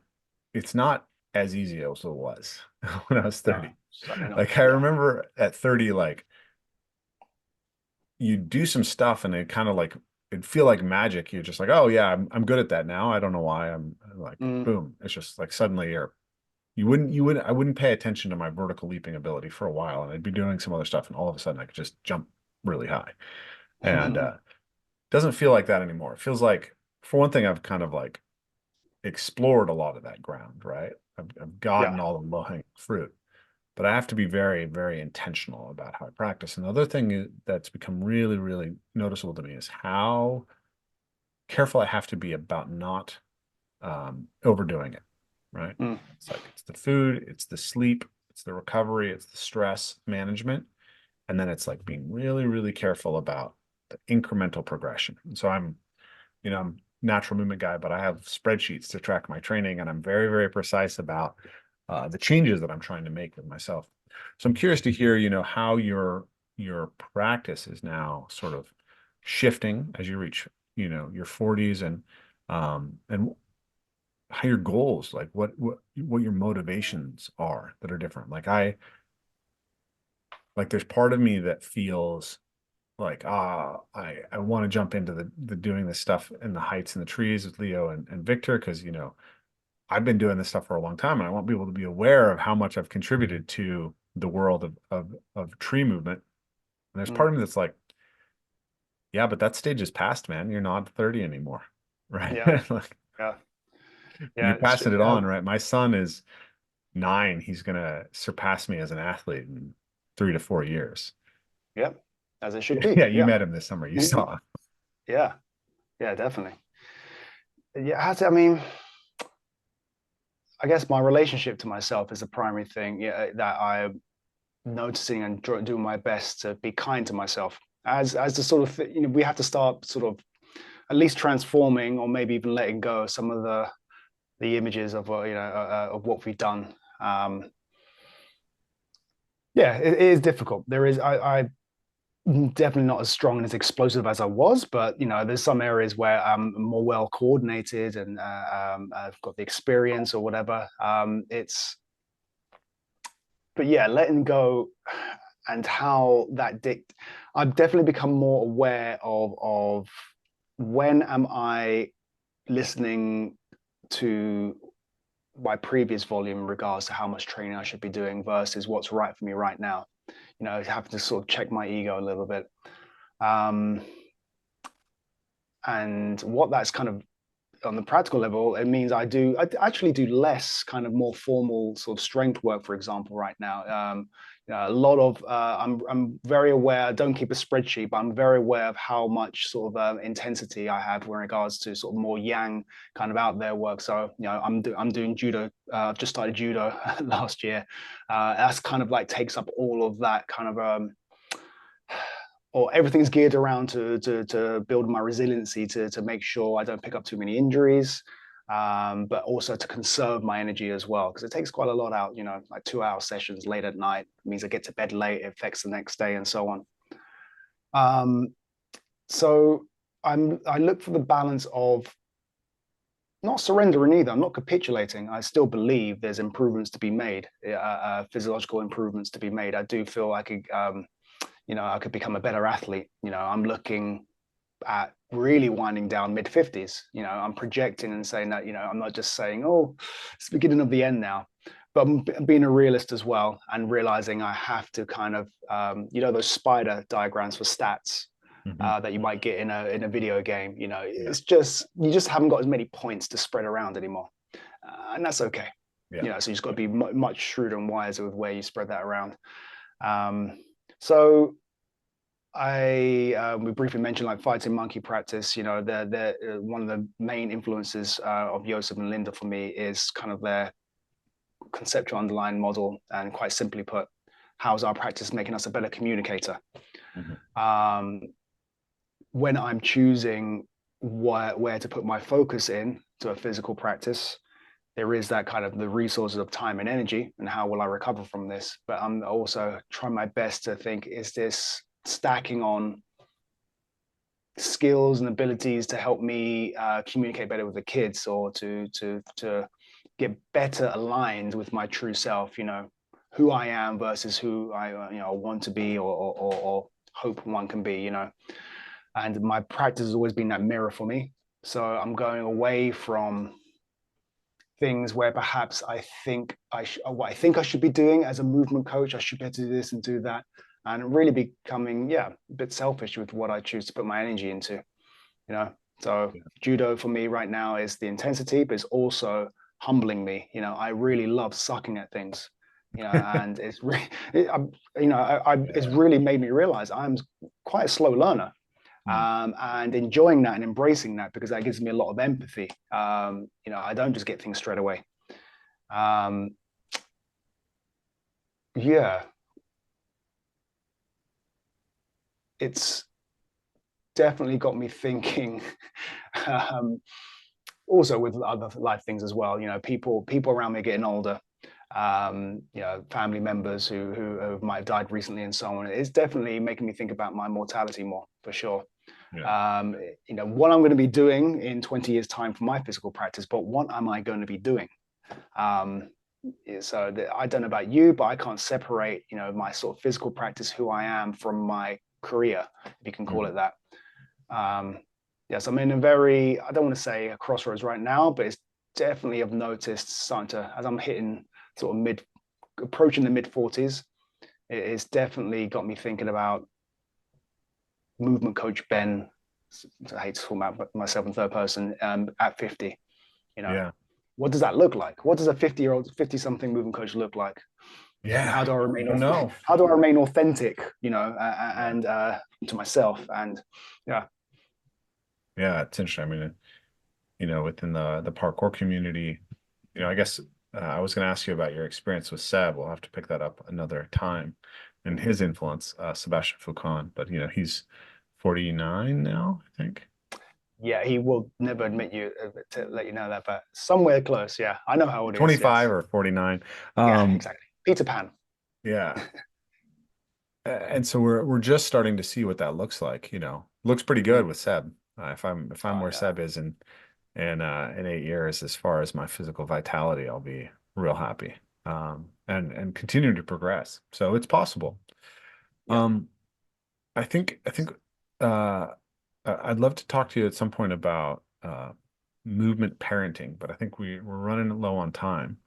it's not as easy as it was when I was No, 30. certainly not. Like I Yeah. remember at 30, like you do some stuff and it kind of like it'd feel like magic. You're just like, oh yeah, I'm good at that now. I don't know why. I'm like, Mm. boom. It's just like suddenly I wouldn't pay attention to my vertical leaping ability for a while, and I'd be doing some other stuff, and all of a sudden I could just jump really high. And doesn't feel like that anymore. It feels like, for one thing, I've kind of like explored a lot of that ground, right? I've Yeah. gotten all the low-hanging fruit, but I have to be very, very intentional about how I practice. And the other thing that's become really, really noticeable to me is how careful I have to be about not overdoing it, right? Mm. It's like it's the food, it's the sleep, it's the recovery, it's the stress management. And then it's like being really, really careful about the incremental progression. And so I'm natural movement guy, but I have spreadsheets to track my training, and I'm very, very precise about the changes that I'm trying to make with myself. So I'm curious to hear, how your practice is now sort of shifting as you reach, your 40s, and how your goals, like what your motivations are that are different. Like there's part of me that feels like I want to jump into the doing this stuff in the heights and the trees with Leo and Victor, because I've been doing this stuff for a long time, and I want people to be aware of how much I've contributed to the world of tree movement. And there's part Mm. of me that's like, yeah, but that stage is past, man. You're not 30 anymore, right? Yeah. Like Yeah. you're Yeah. passing it on, right? My son is 9. He's gonna surpass me as an athlete in 3 to 4 years. Yeah. As it should be. Yeah, you Yeah. met him this summer. You saw. Yeah. Yeah. Definitely. Yeah. I mean, I guess my relationship to myself is the primary thing. Yeah, that I'm noticing and doing my best to be kind to myself. As the sort of we have to start sort of at least transforming, or maybe even letting go of some of the images of of what we've done. Yeah, it is difficult. There is I definitely not as strong and as explosive as I was, but there's some areas where I'm more well coordinated and I've got the experience or whatever. But yeah, letting go and how that I've definitely become more aware of when am I listening to my previous volume in regards to how much training I should be doing versus what's right for me right now. Having to sort of check my ego a little bit. Um, and what that's kind of on the practical level, it means I actually do less kind of more formal sort of strength work, for example, right now. A lot of I'm very aware. I don't keep a spreadsheet, but I'm very aware of how much sort of intensity I have in regards to sort of more yang kind of out there work. So I'm doing judo. Just started judo last year. That's kind of like takes up all of that kind of or everything's geared around to build my resiliency to make sure I don't pick up too many injuries, but also to conserve my energy as well, because it takes quite a lot out. Like 2 hour sessions late at night means I get to bed late, it affects the next day, and so on. So I look for the balance of not surrendering either. I'm not capitulating. I still believe there's improvements to be made, physiological improvements to be made. I do feel like I could become a better athlete. I'm looking at really winding down mid 50s. I'm projecting and saying that, I'm not just saying, oh, it's the beginning of the end now, but I'm being a realist as well and realizing I have to kind of, those spider diagrams for stats. Hmm. that you might get in a video game. You know, Yeah. it's just you just haven't got as many points to spread around anymore, and that's okay. Yeah. You know, so you just got to be much shrewder and wiser with where you spread that around. Um, so we briefly mentioned like fighting monkey practice. You know, they're one of the main influences of Joseph and Linda for me is kind of their conceptual underlying model, and quite simply put, how's our practice making us a better communicator? Hmm. Um, when I'm choosing where to put my focus in to a physical practice, there is that kind of the resources of time and energy, and how will I recover from this? But I'm also trying my best to think: is this stacking on skills and abilities to help me communicate better with the kids, or to get better aligned with my true self? You know, who I am versus who I want to be, or hope one can be. You know, and my practice has always been that mirror for me. So I'm going away from things where perhaps what I think I should be doing as a movement coach. I should be able to do this and do that, and really becoming a bit selfish with what I choose to put my energy into. You know, so Yeah. judo for me right now is the intensity, but it's also humbling me. You know, I really love sucking at things. You know, and it's really, it's Yeah. really made me realize I'm quite a slow learner, Mm. and enjoying that and embracing that, because that gives me a lot of empathy. You know, I don't just get things straight away. Um, yeah, it's definitely got me thinking. um, Also with other life things as well. You know, people around me are getting older. You know, family members who might have died recently and so on. It's definitely making me think about my mortality more, for sure. Yeah. You know, what I'm going to be doing in 20 years' time for my physical practice, but what am I going to be doing? Um, so I don't know about you, but I can't separate, you know, my sort of physical practice, who I am, from my career, if you can call it Mhm. that. Um, yes, I'm in a very, I don't want to say a crossroads right now, but it's definitely, I've noticed, starting to, as I'm hitting sort of approaching the mid 40s, it's definitely got me thinking about movement coach Ben. I hate to call myself in third person, at 50. You know, Yeah. what does that look like? What does a 50-year-old, 50 something movement coach look like? And Yeah. I don't know. how do I remain authentic, you know, Yeah. and to myself? And yeah. Yeah. It's interesting. I mean, within the parkour community, I guess I was going to ask you about your experience with Seb. We'll have to pick that up another time and his influence, Sebastian Foucan. But, he's 49 now, I think. Yeah, he will never admit you to let you know that, but somewhere close. Yeah, I know how old he is. 25 Yes. or 49. Yeah, Um, exactly. Peter Pan. yeah. And so we're just starting to see what that looks like, looks pretty good Mm. with Seb. If I'm Oh where yeah. Seb is in 8 years, as far as my physical vitality, I'll be real happy. And continue to progress. So it's possible. Yeah. Um, I think I'd love to talk to you at some point about movement parenting, but I think we're running low on time.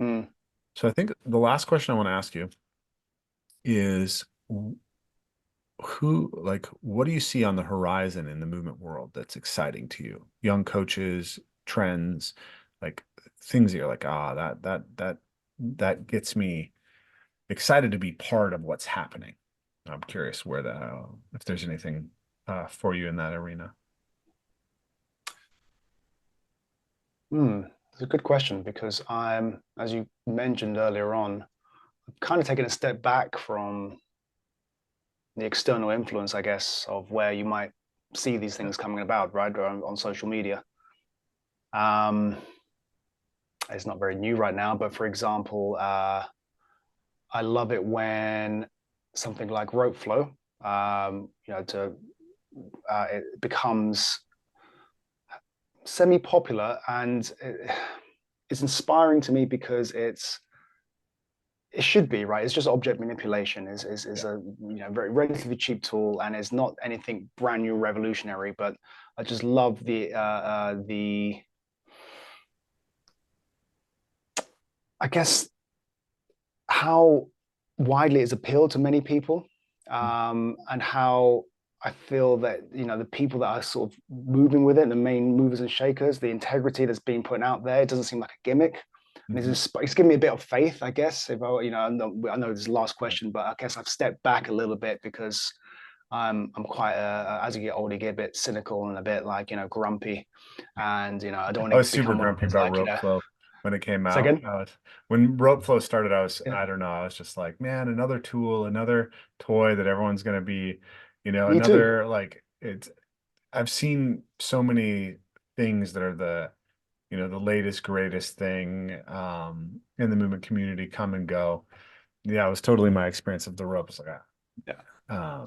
Mm. So I think the last question I want to ask you is what do you see on the horizon in the movement world that's exciting to you? Young coaches, trends, like things that you're like, that gets me excited to be part of what's happening. I'm curious if there's anything for you in that arena. It's a good question, because as you mentioned earlier on, kind of taking a step back from the external influence, I guess, of where you might see these Yeah. things coming about, right, or on social media. Um, it's not very new right now, but for example, I love it when something like rope flow, it becomes semi-popular, and it's inspiring to me, because it should be, right. It's just object manipulation. Is Yeah. a very relatively cheap tool, and is not anything brand new revolutionary. But I just love the I guess how widely it's appealed to many people, and how I feel that, you know, the people that are sort of moving with it, the main movers and shakers, the integrity that's being put out there, it doesn't seem like a gimmick. And Mhm. it's given me a bit of faith, I guess. If I, you know, I know this is the last question, but I guess I've stepped back a little bit because I'm quite as you get older, you get a bit cynical and a bit like, you know, grumpy, and you know, I don't I want was to super become one of grumpy those about like, you rope know, flow when it came out. second. When rope flow started, I was, Yeah, I don't know, I was just like, man, another tool, another toy that everyone's going to be, me too. another like it's, I've seen so many things that are the latest, greatest thing in the movement community come and go. Yeah, it was totally my experience of the rope. It's like, Yeah.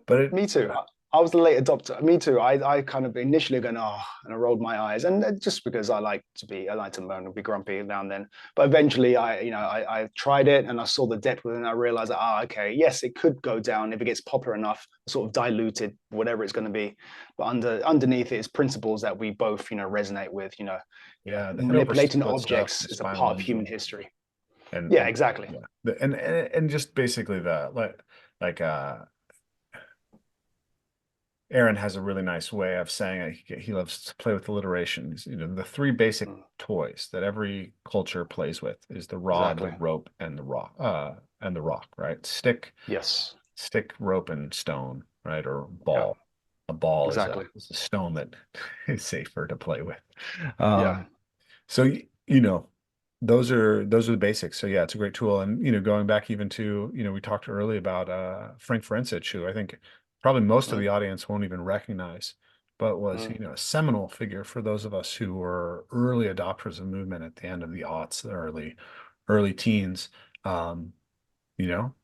but it, Me too. I was the late adopter. Me too. I kind of initially going, oh, and I rolled my eyes, and just because I like to moan and be grumpy now and then. But eventually, I tried it and I saw the depth within. I realized that, okay, yes, it could go down if it gets popular enough, sort of diluted, whatever it's going to be. But underneath it is principles that we both, you know, resonate with. yeah, the head over Manipulating split stuff, objects the is a spinal part of human injury, history. and Yeah, exactly. yeah, and just basically like Aaron has a really nice way of saying it. He loves to play with alliterations. The three basic Mm, toys that every culture plays with is the rod, the exactly. rope, and the rock, right? Yes. Stick, rope, and stone, right? Or Yeah. ball. A ball is Exactly. a stone that is safer to play with. Yeah. Um, so those are the basics. So yeah, it's a great tool. And going back even to, we talked early about Frank Forencich, who I think probably most of Mm, the audience won't even recognize, but was, mm. a seminal figure for those of us who were early adopters of movement at the end of the aughts, the early teens. Um, you know,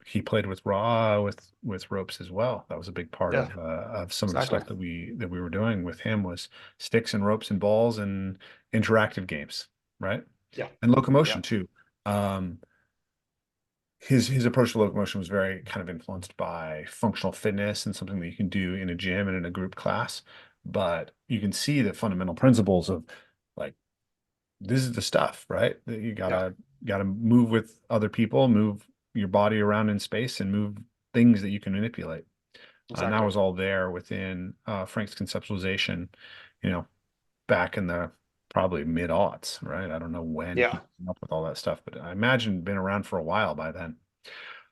he played with ropes as well. That was a big part Yeah. of some of the Exactly. stuff that we were doing with him was sticks and ropes and balls and interactive games, right? Yeah. And locomotion Yeah. too. Um, his approach to locomotion was very kind of influenced by functional fitness and something that you can do in a gym and in a group class. But you can see the fundamental principles of like this is the stuff, right? That you Yeah. gotta move with other people, move your body around in space, and move things that you can manipulate. And that Exactly. was all there within Frank's conceptualization, you know, back in the probably mid-aughts, right? I don't know when he Yeah. came up with all that stuff, but I imagine been around for a while by then.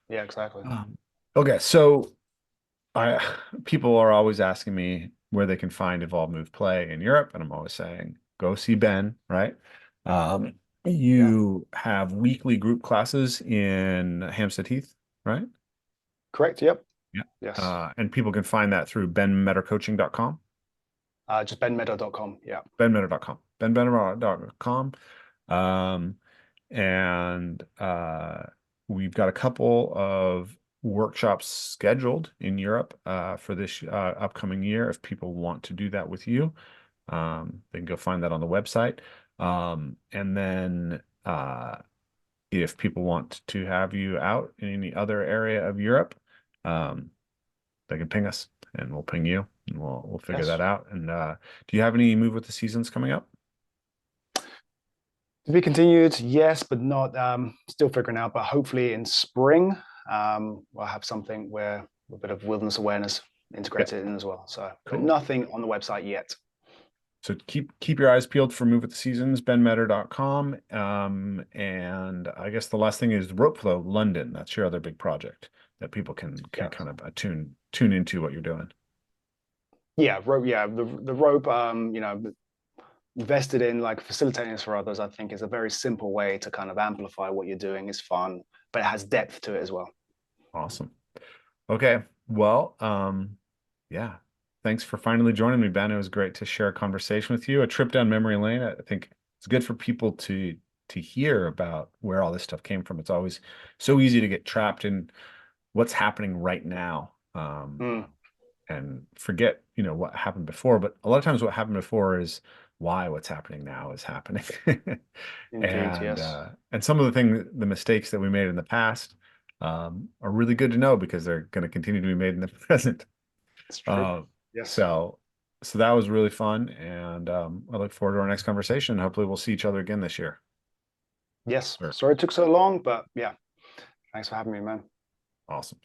Yeah. Exactly. Um, okay, so I people are always asking me where they can find Evolve Move Play in Europe, and I'm always saying go see Ben, right? Um, Yeah. you have weekly group classes in Hampstead Heath, right? Correct. Yep. Yeah. Yes. And people can find that through benmeddercoaching.com, Just benmedder.com. Yeah. benmedder.com, benmedder.com. Um, and we've got a couple of workshops scheduled in Europe for this upcoming year. If people want to do that with you, they can go find that on the website. And then if people want to have you out in any other area of Europe, um, they can ping us and we'll ping you and we'll figure that Yes. out. And do you have any move with the seasons coming up? To be continued. Yes, but not. Still figuring out. But hopefully in spring, we'll have something where a bit of wilderness awareness Yeah, integrated in as well. So, but cool. nothing on the website yet. So keep your eyes peeled for Move with the Seasons, benmedder.com. And I guess the last thing is Rope Flow London. That's your other big project that people can Yeah. kind of tune into what you're doing. Yeah. Rope. Yeah. The rope. Invested in like facilitating this for others, I think is a very simple way to kind of amplify what you're doing. It's fun, but it has depth to it as well. Awesome. Okay. Well, yeah. Thanks for finally joining me, Ben. It was great to share a conversation with you. A trip down memory lane. I think it's good for people to hear about where all this stuff came from. It's always so easy to get trapped in what's happening right now. Mm, And forget, what happened before. But a lot of times what happened before is why what's happening now is happening. indeed, And yes, some of the mistakes that we made in the past are really good to know because they're going to continue to be made in the present. it's true. Uh, Yes, so so that was really fun, and I look forward to our next conversation. Hopefully, we'll see each other again this year. yes. Sure. Sorry it took so long, but yeah, thanks for having me, man. Awesome.